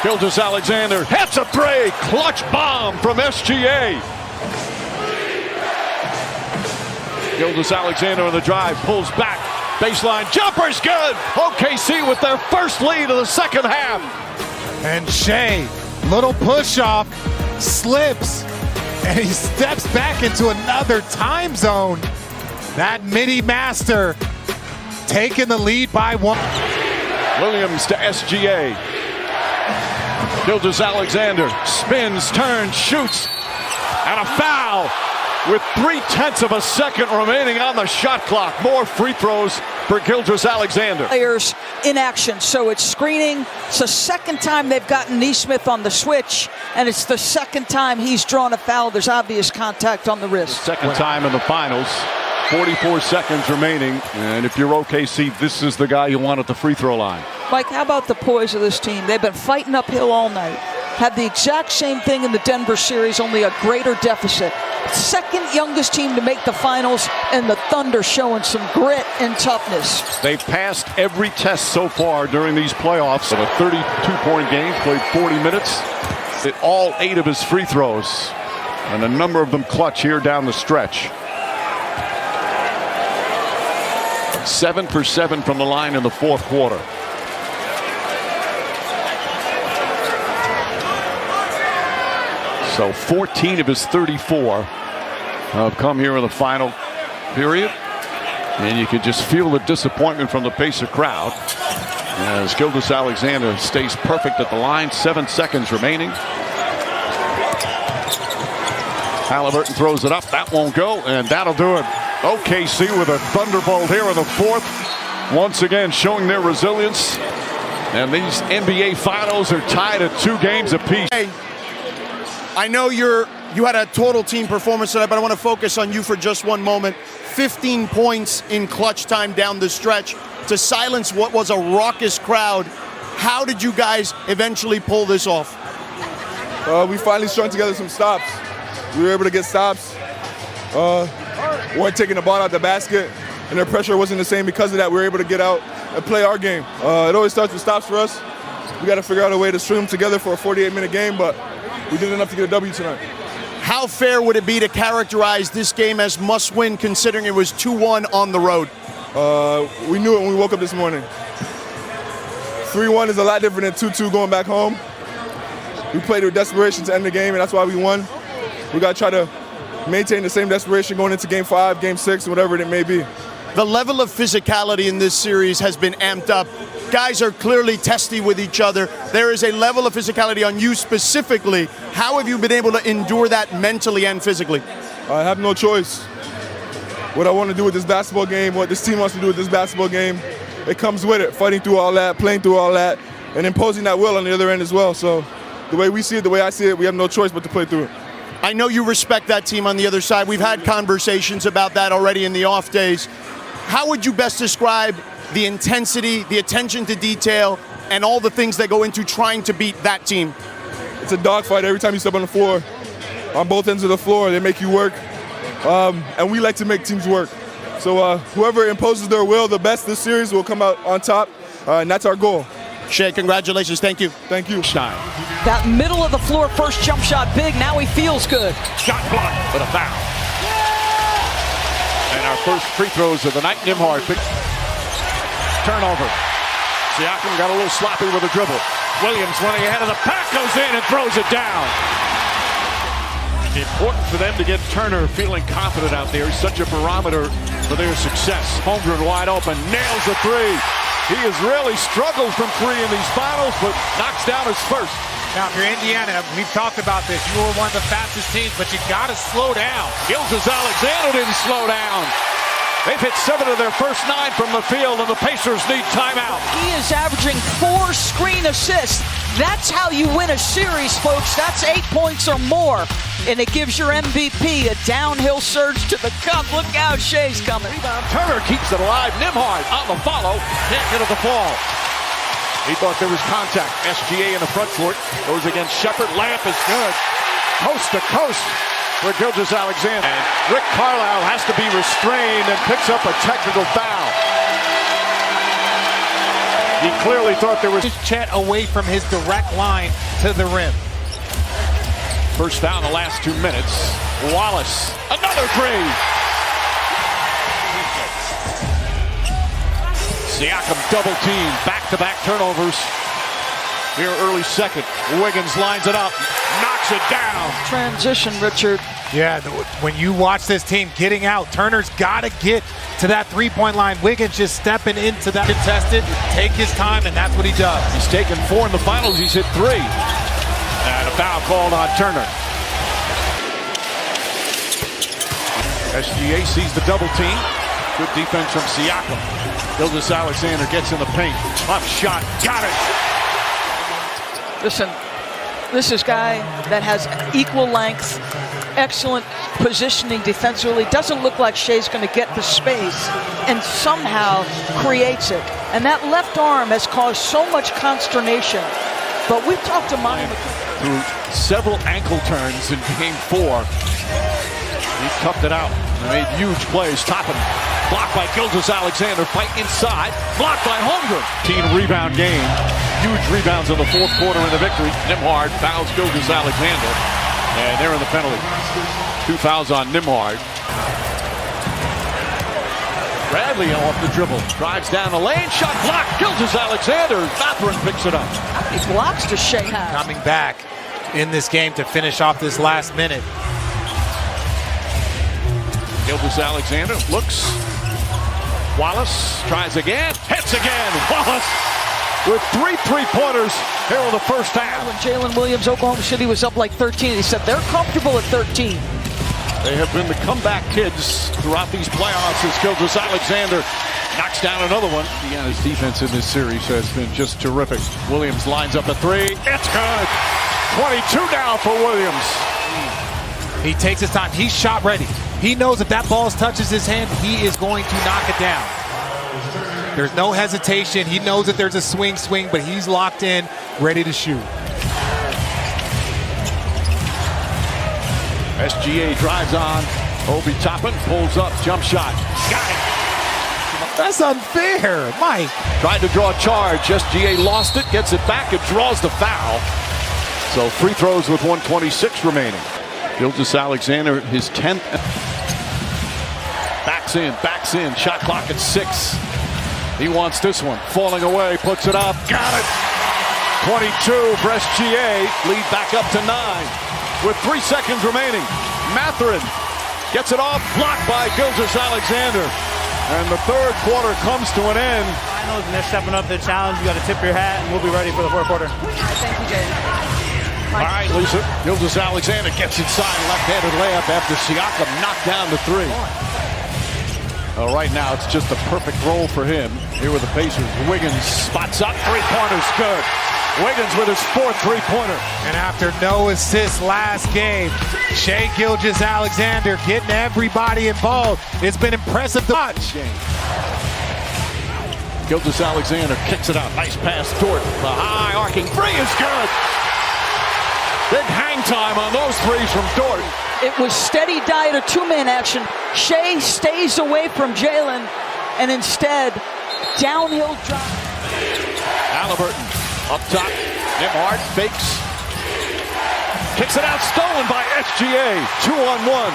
Gilgeous-Alexander hits a three. Clutch bomb from SGA. Gilgeous-Alexander on the drive. Pulls back. Baseline jumper's good. OKC with their first lead of the second half. And Shai, little push off, slips, and he steps back into another time zone. That midi master taking the lead by one. Williams to SGA. Gilgeous-Alexander spins, turns, shoots, and a foul with 0.3 of a second remaining on the shot clock. More free throws for Gilgeous-Alexander. Players in action, so it's screening. It's the second time they've gotten Nesmith on the switch, and it's the second time he's drawn a foul. There's obvious contact on the wrist. Second time in the finals. 44 seconds remaining, and if you're OKC, this is the guy you want at the free throw line. Mike, how about the poise of this team? They've been fighting uphill all night. Had the exact same thing in the Denver series, only a greater deficit. Second youngest team to make the finals, and the Thunder showing some grit and toughness. They've passed every test so far during these playoffs. In a 32-point game, played 40 minutes. Hit all 8 of his free throws, and a number of them clutch here down the stretch. 7 for 7 from the line in the fourth quarter. So 14 of his 34 have come here in the final period. And you can just feel the disappointment from the Pacer crowd as Gilgeous-Alexander stays perfect at the line. 7 seconds remaining. Halliburton throws it up. That won't go, and that'll do it. OKC with a thunderbolt here in the fourth. Once again showing their resilience. And these NBA finals are tied at 2 games apiece. Hey, I know you had a total team performance tonight, but I want to focus on you for just one moment. 15 points in clutch time down the stretch to silence what was a raucous crowd. How did you guys eventually pull this off? We finally strung together some stops. We were able to get stops. Weren't taking the ball out the basket, and their pressure wasn't the same because of that. We were able to get out and play our game. It always starts with stops for us. We got to figure out a way to string them together for a 48-minute game, but we did enough to get a W tonight. How fair would it be to characterize this game as must-win, considering it was 2-1 on the road? We knew it when we woke up this morning. 3-1 is a lot different than 2-2 going back home. We played with desperation to end the game, and that's why we won. We got to try to maintain the same desperation going into Game 5, Game 6, whatever it may be. The level of physicality in this series has been amped up. Guys are clearly testy with each other. There is a level of physicality on you specifically. How have you been able to endure that mentally and physically? I have no choice. What I want to do with this basketball game, what this team wants to do with this basketball game, it comes with it. Fighting through all that, playing through all that, and imposing that will on the other end as well. So the way we see it, the way I see it, we have no choice but to play through it. I know you respect that team on the other side. We've had conversations about that already in the off days. How would you best describe the intensity, the attention to detail, and all the things that go into trying to beat that team? It's a dogfight every time you step on the floor. On both ends of the floor, they make you work. And we like to make teams work. So whoever imposes their will the best this series will come out on top, and that's our goal. Shai, congratulations. Thank you. Thank you. Stein. That middle of the floor first jump shot big. Now he feels good. Shot blocked, but a foul. And our first free throws of the night. Nembhard. Turnover. Siakam got a little sloppy with a dribble. Williams running ahead of the pack, goes in and throws it down. Important for them to get Turner feeling confident out there. He's such a barometer for their success. Holmgren wide open, nails the three. He has really struggled from three in these finals, but knocks down his first. Now, if you're Indiana, we've talked about this. You were one of the fastest teams, but you got to slow down. Gilgeous-Alexander didn't slow down. They've hit 7 of their first 9 from the field, and the Pacers need timeout. He is averaging 4 screen assists. That's how you win a series, folks. That's 8 points or more. And it gives your MVP a downhill surge to the cup. Look out, Shai's coming. Rebound. Turner keeps it alive. Nembhard on the follow. Can't get to the fall. He thought there was contact. SGA in the front court. Goes against Shepard. Layup is good. Coast to coast for Gilgeous-Alexander. And Rick Carlisle has to be restrained and picks up a technical foul. He clearly thought there was Chet away from his direct line to the rim. first foul in the last 2 minutes. Wallace, another three. Siakam double team, back-to-back turnovers. Here early second. Wiggins lines it up, knocks it down. Transition, Richard. Yeah, when you watch this team getting out, Turner's got to get to that three-point line. Wiggins just stepping into that contested, take his time, and that's what he does. He's taken 4 in the finals. He's hit 3. And a foul called on Turner. SGA sees the double team. Good defense from Siakam. Gilgeous-Alexander gets in the paint. Up shot, got it. Listen, this is a guy that has equal length, excellent positioning defensively. Doesn't look like Shai's going to get the space, and somehow creates it. And that left arm has caused so much consternation. But we've talked to Monty through several ankle turns in game 4. He toughed it out and made huge plays. Toppin blocked by Gilgeous-Alexander. Fight inside. Blocked by Holmgren. Team rebound game. Huge rebounds in the fourth quarter in the victory. Nembhard fouls Gilgeous-Alexander. And they're in the penalty. 2 fouls on Nembhard. Bradley off the dribble. Drives down the lane. Shot blocked. Gilgeous-Alexander. Mathurin picks it up. How many blocks does Shai have? Coming back in this game to finish off this last minute. Gilgeous-Alexander looks. Wallace tries again. Hits again. Wallace with 3 3-pointers here in the first half. When Jalen Williams, Oklahoma City was up like 13, he said they're comfortable at 13. They have been the comeback kids throughout these playoffs as Gilgeous-Alexander knocks down another one. Indiana's defense in this series has been just terrific. Williams lines up a 3. It's good. 22 now for Williams. He takes his time. He's shot ready. He knows if that ball touches his hand, he is going to knock it down. There's no hesitation. He knows that there's a swing, but he's locked in, ready to shoot. SGA drives on. Obi Toppin pulls up, jump shot. Got it. That's unfair, Mike. Tried to draw a charge. SGA lost it, gets it back, and draws the foul. So free throws with 1:26 remaining. Gilgeous-Alexander, his 10th. Backs in, shot clock at 6. He wants this one, falling away, puts it up, got it. 22 for SGA, lead back up to 9 with 3 seconds remaining. Mathurin gets it off, blocked by Gilgeous-Alexander. And the third quarter comes to an end. Finals, and they're stepping up to the challenge. You got to tip your hat, and we'll be ready for the fourth quarter. Thank you, Jay. All right, Lisa. Gilgeous-Alexander gets inside, left-handed layup after Siakam knocked down the three. Right now, it's just a perfect roll for him. Here with the Pacers. Wiggins spots up, three-pointer's good. Wiggins with his fourth three-pointer. And after no assists last game, Shai Gilgeous-Alexander getting everybody involved. It's been impressive to watch. Gilgeous-Alexander kicks it out. Nice pass toward the high arcing three is good. Big hang time on those threes from Dort. It was steady diet of two-man action. Shai stays away from Jalen, and instead, downhill drop. Halliburton up top. Nembhard fakes. Kicks it out, stolen by SGA. 2-on-1.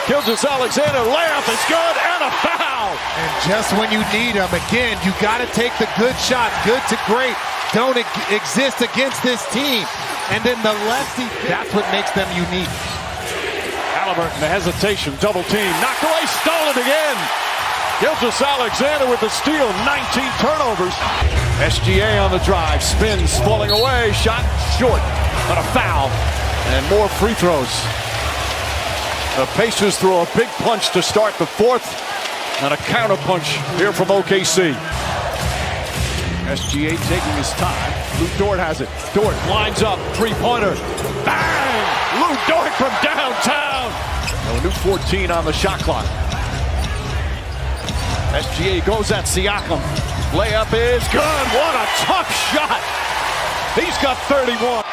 Gilgeous-Alexander layup is good, and a foul. And just when you need them, again, you got to take the good shot. Good to great don't exist against this team. And then the lefty, that's what makes them unique. Halliburton, the hesitation, double team, knocked away, stolen again. Gilgeous-Alexander with the steal, 19 turnovers. SGA on the drive, spins, falling away, shot short, but a foul, and more free throws. The Pacers throw a big punch to start the fourth, and a counter punch here from OKC. SGA taking his time. Lou Dort has it. Dort lines up, three-pointer. Bang! Lou Dort from downtown. A new 14 on the shot clock. SGA goes at Siakam. Layup is good. What a tough shot. He's got 31.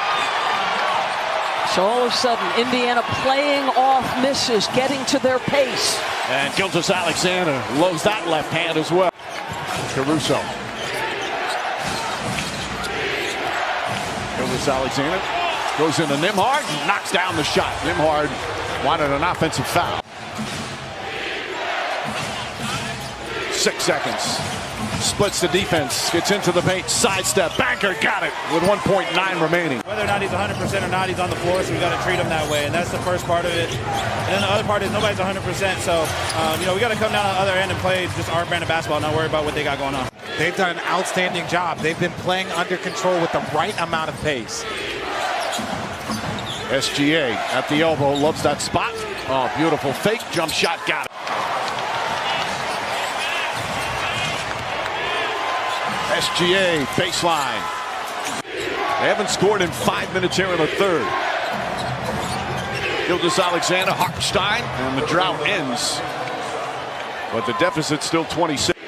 So all of a sudden, Indiana playing off misses, getting to their pace. And Gilgeous-Alexander loads that left hand as well. Caruso. Gilgeous-Alexander goes into Nembhard, knocks down the shot. Nembhard wanted an offensive foul. 6 seconds. Splits the defense, gets into the paint, sidestep, banker, got it with 1.9 remaining. Whether or not he's 100% or not, he's on the floor, so we got to treat him that way, and that's the first part of it. And then the other part is nobody's 100%, so we got to come down on the other end and play just our brand of basketball, not worry about what they got going on. They've done an outstanding job. They've been playing under control with the right amount of pace. SGA at the elbow, loves that spot. Oh, beautiful fake, jump shot, got it. SGA baseline. They haven't scored in 5 minutes here in the third. Gilgeous-Alexander, Hartenstein, and the drought ends. But the deficit's still 26.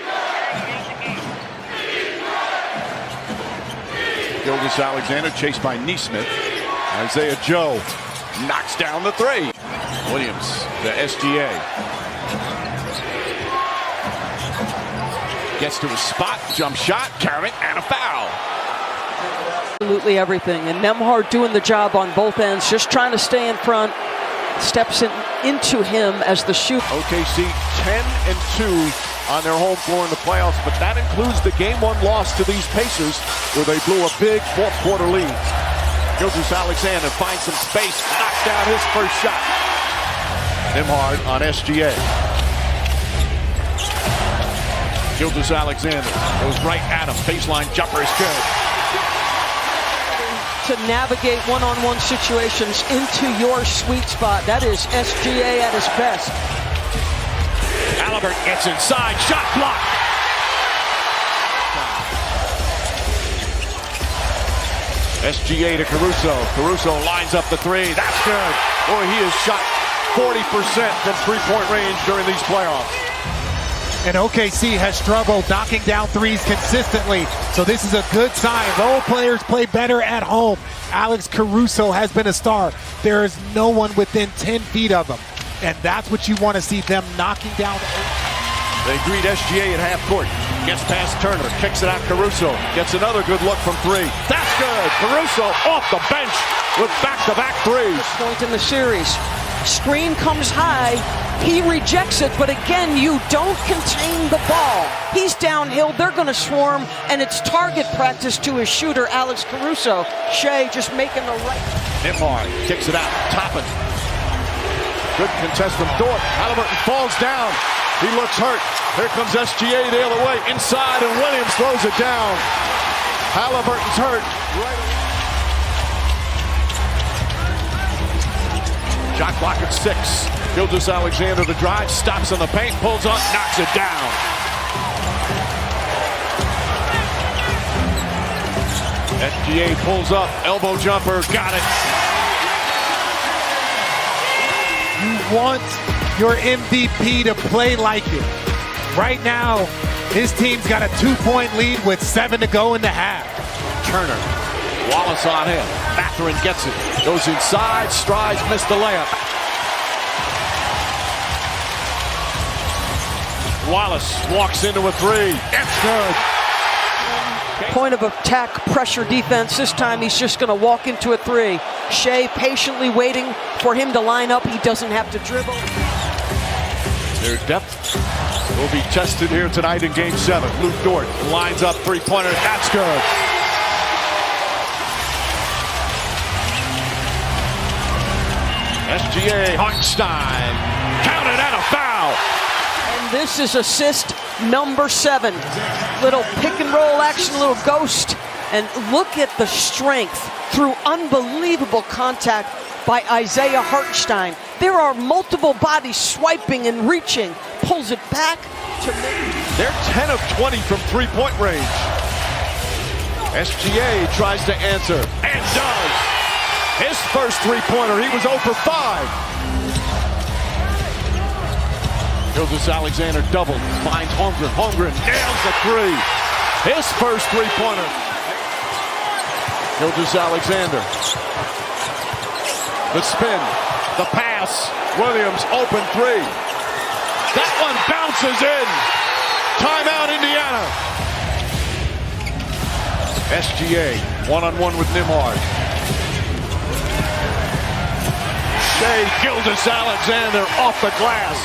Gilgeous-Alexander chased by Nesmith. Isaiah Joe knocks down the three. Williams to SGA. Gets to a spot, jump shot, carry, and a foul. Absolutely everything. And Nembhard doing the job on both ends, just trying to stay in front. Steps into him as the shooter. OKC 10-2 on their home floor in the playoffs, but that includes the Game 1 loss to these Pacers, where they blew a big fourth-quarter lead. Gilgeous-Alexander finds some space, knocks down his first shot. Nembhard on SGA. Gilgeous-Alexander goes right at him. Baseline jumper is good. To navigate one-on-one situations into your sweet spot. That is SGA at his best. Halliburton gets inside. Shot blocked. SGA to Caruso. Caruso lines up the three. That's good. Boy, he has shot 40% from three-point range during these playoffs. And OKC has struggled knocking down threes consistently. So this is a good sign. Role players play better at home. Alex Caruso has been a star. There is no one within 10 feet of him. And that's what you want to see, them knocking down. They greet SGA at half court. Gets past Turner. Kicks it out Caruso. Gets another good look from three. That's good. Caruso off the bench with back-to-back threes. Point in the series. Screen comes high. He rejects it, but again, you don't contain the ball. He's downhill, they're going to swarm, and it's target practice to his shooter, Alex Caruso. Shai just making the right. Nembhard kicks it out, Toppin. Good contest from Dort. Halliburton falls down. He looks hurt. Here comes SGA the other way, inside, and Williams throws it down. Halliburton's hurt. Right. Shot clock at 6. Gilgeous-Alexander the drive, stops in the paint, pulls up, knocks it down. SGA pulls up, elbow jumper, got it. You want your MVP to play like it. Right now, his team's got a 2-point lead with 7 to go in the half. Turner, Wallace on him. Mathurin gets it. Goes inside, strides, missed the layup. Wallace walks into a 3. It's good. Point of attack, pressure defense. This time he's just going to walk into a 3. Shai patiently waiting for him to line up. He doesn't have to dribble. Their depth will be tested here tonight in Game 7. Luke Dort lines up three-pointer. That's good. SGA, Hartenstein. Counted and a foul. And this is assist number 7. Little pick and roll action, little ghost. And look at the strength through unbelievable contact by Isaiah Hartenstein. There are multiple bodies swiping and reaching. Pulls it back to me. They're 10 of 20 from three-point range. SGA tries to answer and does. His first three-pointer, he was 0 for 5. Gilgeous-Alexander doubled, finds Holmgren. Holmgren nails the 3. His first three-pointer. Gilgeous-Alexander. The spin, the pass. Williams open 3. That one bounces in. Timeout, Indiana. SGA one-on-one with Nimhard. Shai Gilgeous-Alexander off the glass.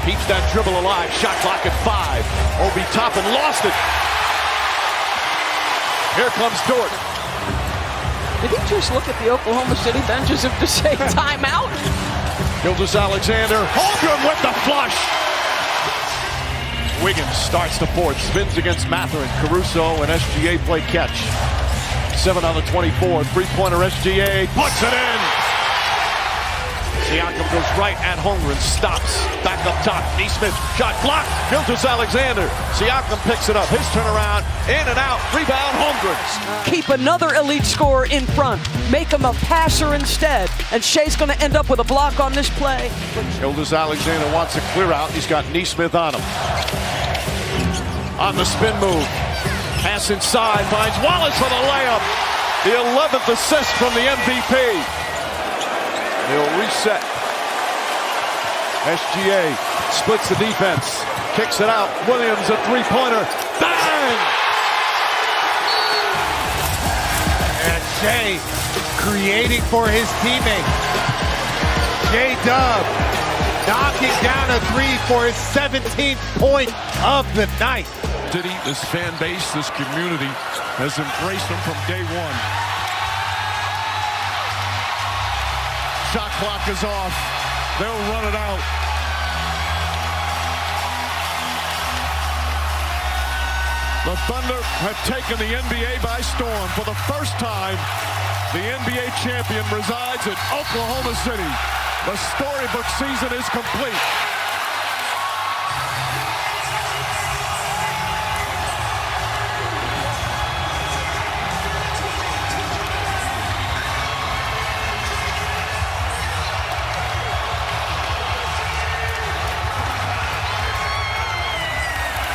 Keeps that dribble alive. Shot clock at 5. Obi Toppin lost it. Here comes Dort. Did he just look at the Oklahoma City bench as if to say timeout? Gilgeous-Alexander. Holmgren with the flush. Wiggins starts the fourth. Spins against Mathurin. Caruso and SGA play catch. 7 on the 24. Three-pointer SGA. Puts it in. Siakam goes right at Holmgren, stops, back up top, Neesmith, shot blocked, Gilgeous-Alexander, Siakam picks it up, his turnaround, in and out, rebound, Holmgren. Keep another elite scorer in front, make him a passer instead, and Shai's going to end up with a block on this play. Gilgeous-Alexander wants a clear out, he's got Neesmith on him. On the spin move, pass inside, finds Wallace for the layup, the 11th assist from the MVP. He'll reset. SGA splits the defense. Kicks it out. Williams a three-pointer. Bang! And Shai creating for his teammate. J-Dub knocking down a 3 for his 17th point of the night. This fan base, this community has embraced him from day 1. Shot clock is off. They'll run it out. The Thunder have taken the NBA by storm. For the first time, the NBA champion resides in Oklahoma City. The storybook season is complete.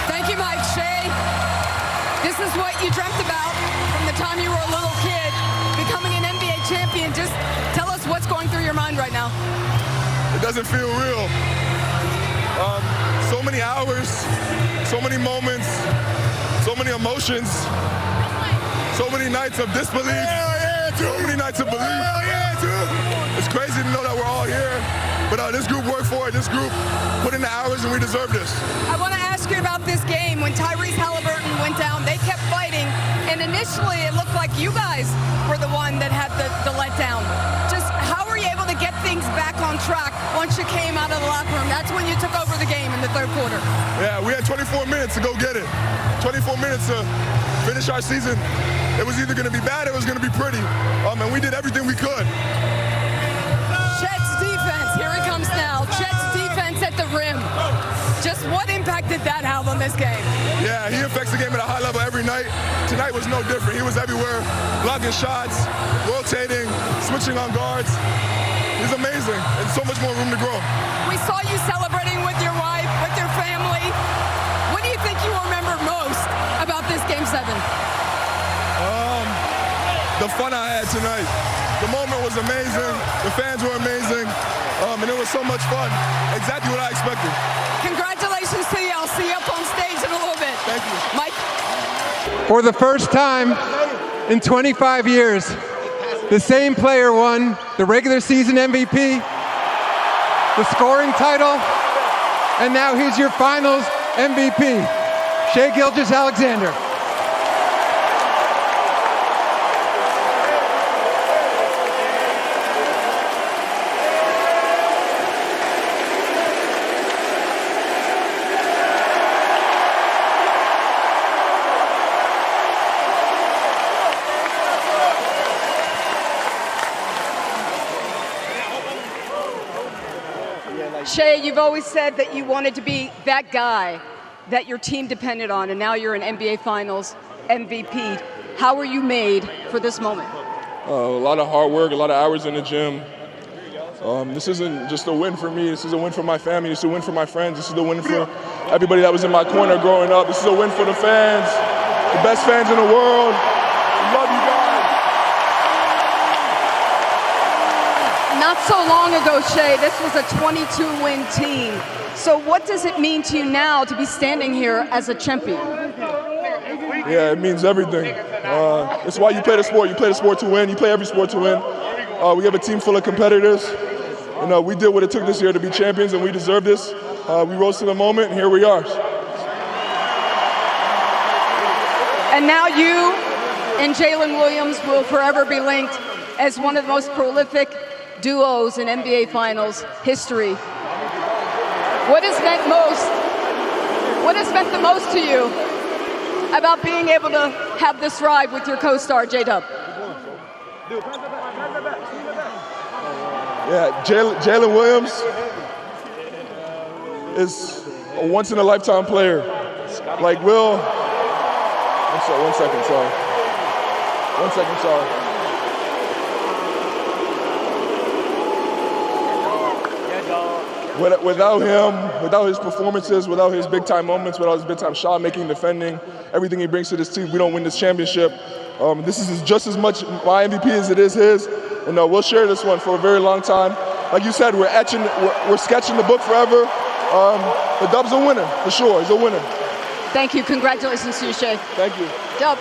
Thank you, Mike. Shai, this is what you dreamt about from the time you were a little kid, becoming an NBA champion. Just tell us what's going through your mind right now. It doesn't feel real. So many hours, so many moments, so many emotions, so many nights of disbelief, so many nights of belief. It's crazy to know that we're all here, but this group worked for it. This group put in the hours, and we deserve this. I want to ask you about this game. When Tyrese Halliburton went down, they kept fighting, and initially it looked like you guys were the one that had the letdown. Just how were you able to get things back on track once you came out of the locker room? That's when you took over the game in the third quarter. Yeah, we had 24 minutes to go get it. 24 minutes to finish our season. It was either going to be bad or it was going to be pretty. And we did everything we could. what impact did that have on this game? Yeah, he affects the game at a high level every night. Tonight was no different. He was everywhere, blocking shots, rotating, switching on guards. He's amazing, and so much more room to grow. We saw you celebrating with your wife, with your family. What do you think you remember most about this Game 7? The fun I had tonight. The moment was amazing. The fans were amazing. And it was so much fun. Exactly what I expected. Congratulations to you. I'll see you up on stage in a little bit. Thank you. Mike? For the first time in 25 years, the same player won the regular season MVP, the scoring title, and now he's your finals MVP, Shai Gilgeous-Alexander. Shai, you've always said that you wanted to be that guy that your team depended on, and now you're an NBA Finals MVP. How were you made for this moment? A lot of hard work, a lot of hours in the gym. This isn't just a win for me. This is a win for my family. This is a win for my friends. This is a win for everybody that was in my corner growing up. This is a win for the fans, the best fans in the world. Love you guys. Not so long ago, Shai, this was a 22-win team. So what does it mean to you now to be standing here as a champion? Yeah, it means everything. It's why you play the sport. You play the sport to win. You play every sport to win. We have a team full of competitors. We did what it took this year to be champions, and we deserve this. We rose to the moment, and here we are. And now you and Jalen Williams will forever be linked as one of the most prolific duos in NBA Finals history. What has meant the most to you about being able to have this ride with your co-star, J-Dub? Yeah, Jalen Williams is a once-in-a-lifetime player. Like Will, one second, sorry. Without him, without his performances, without his big-time moments, without his big-time shot making, defending, everything he brings to this team, we don't win this championship. This is just as much my MVP as it is his, and we'll share this one for a very long time. Like you said, we're sketching the book forever. The Dub's a winner, for sure. He's a winner. Thank you. Congratulations to you, Shai. Thank you. Dub.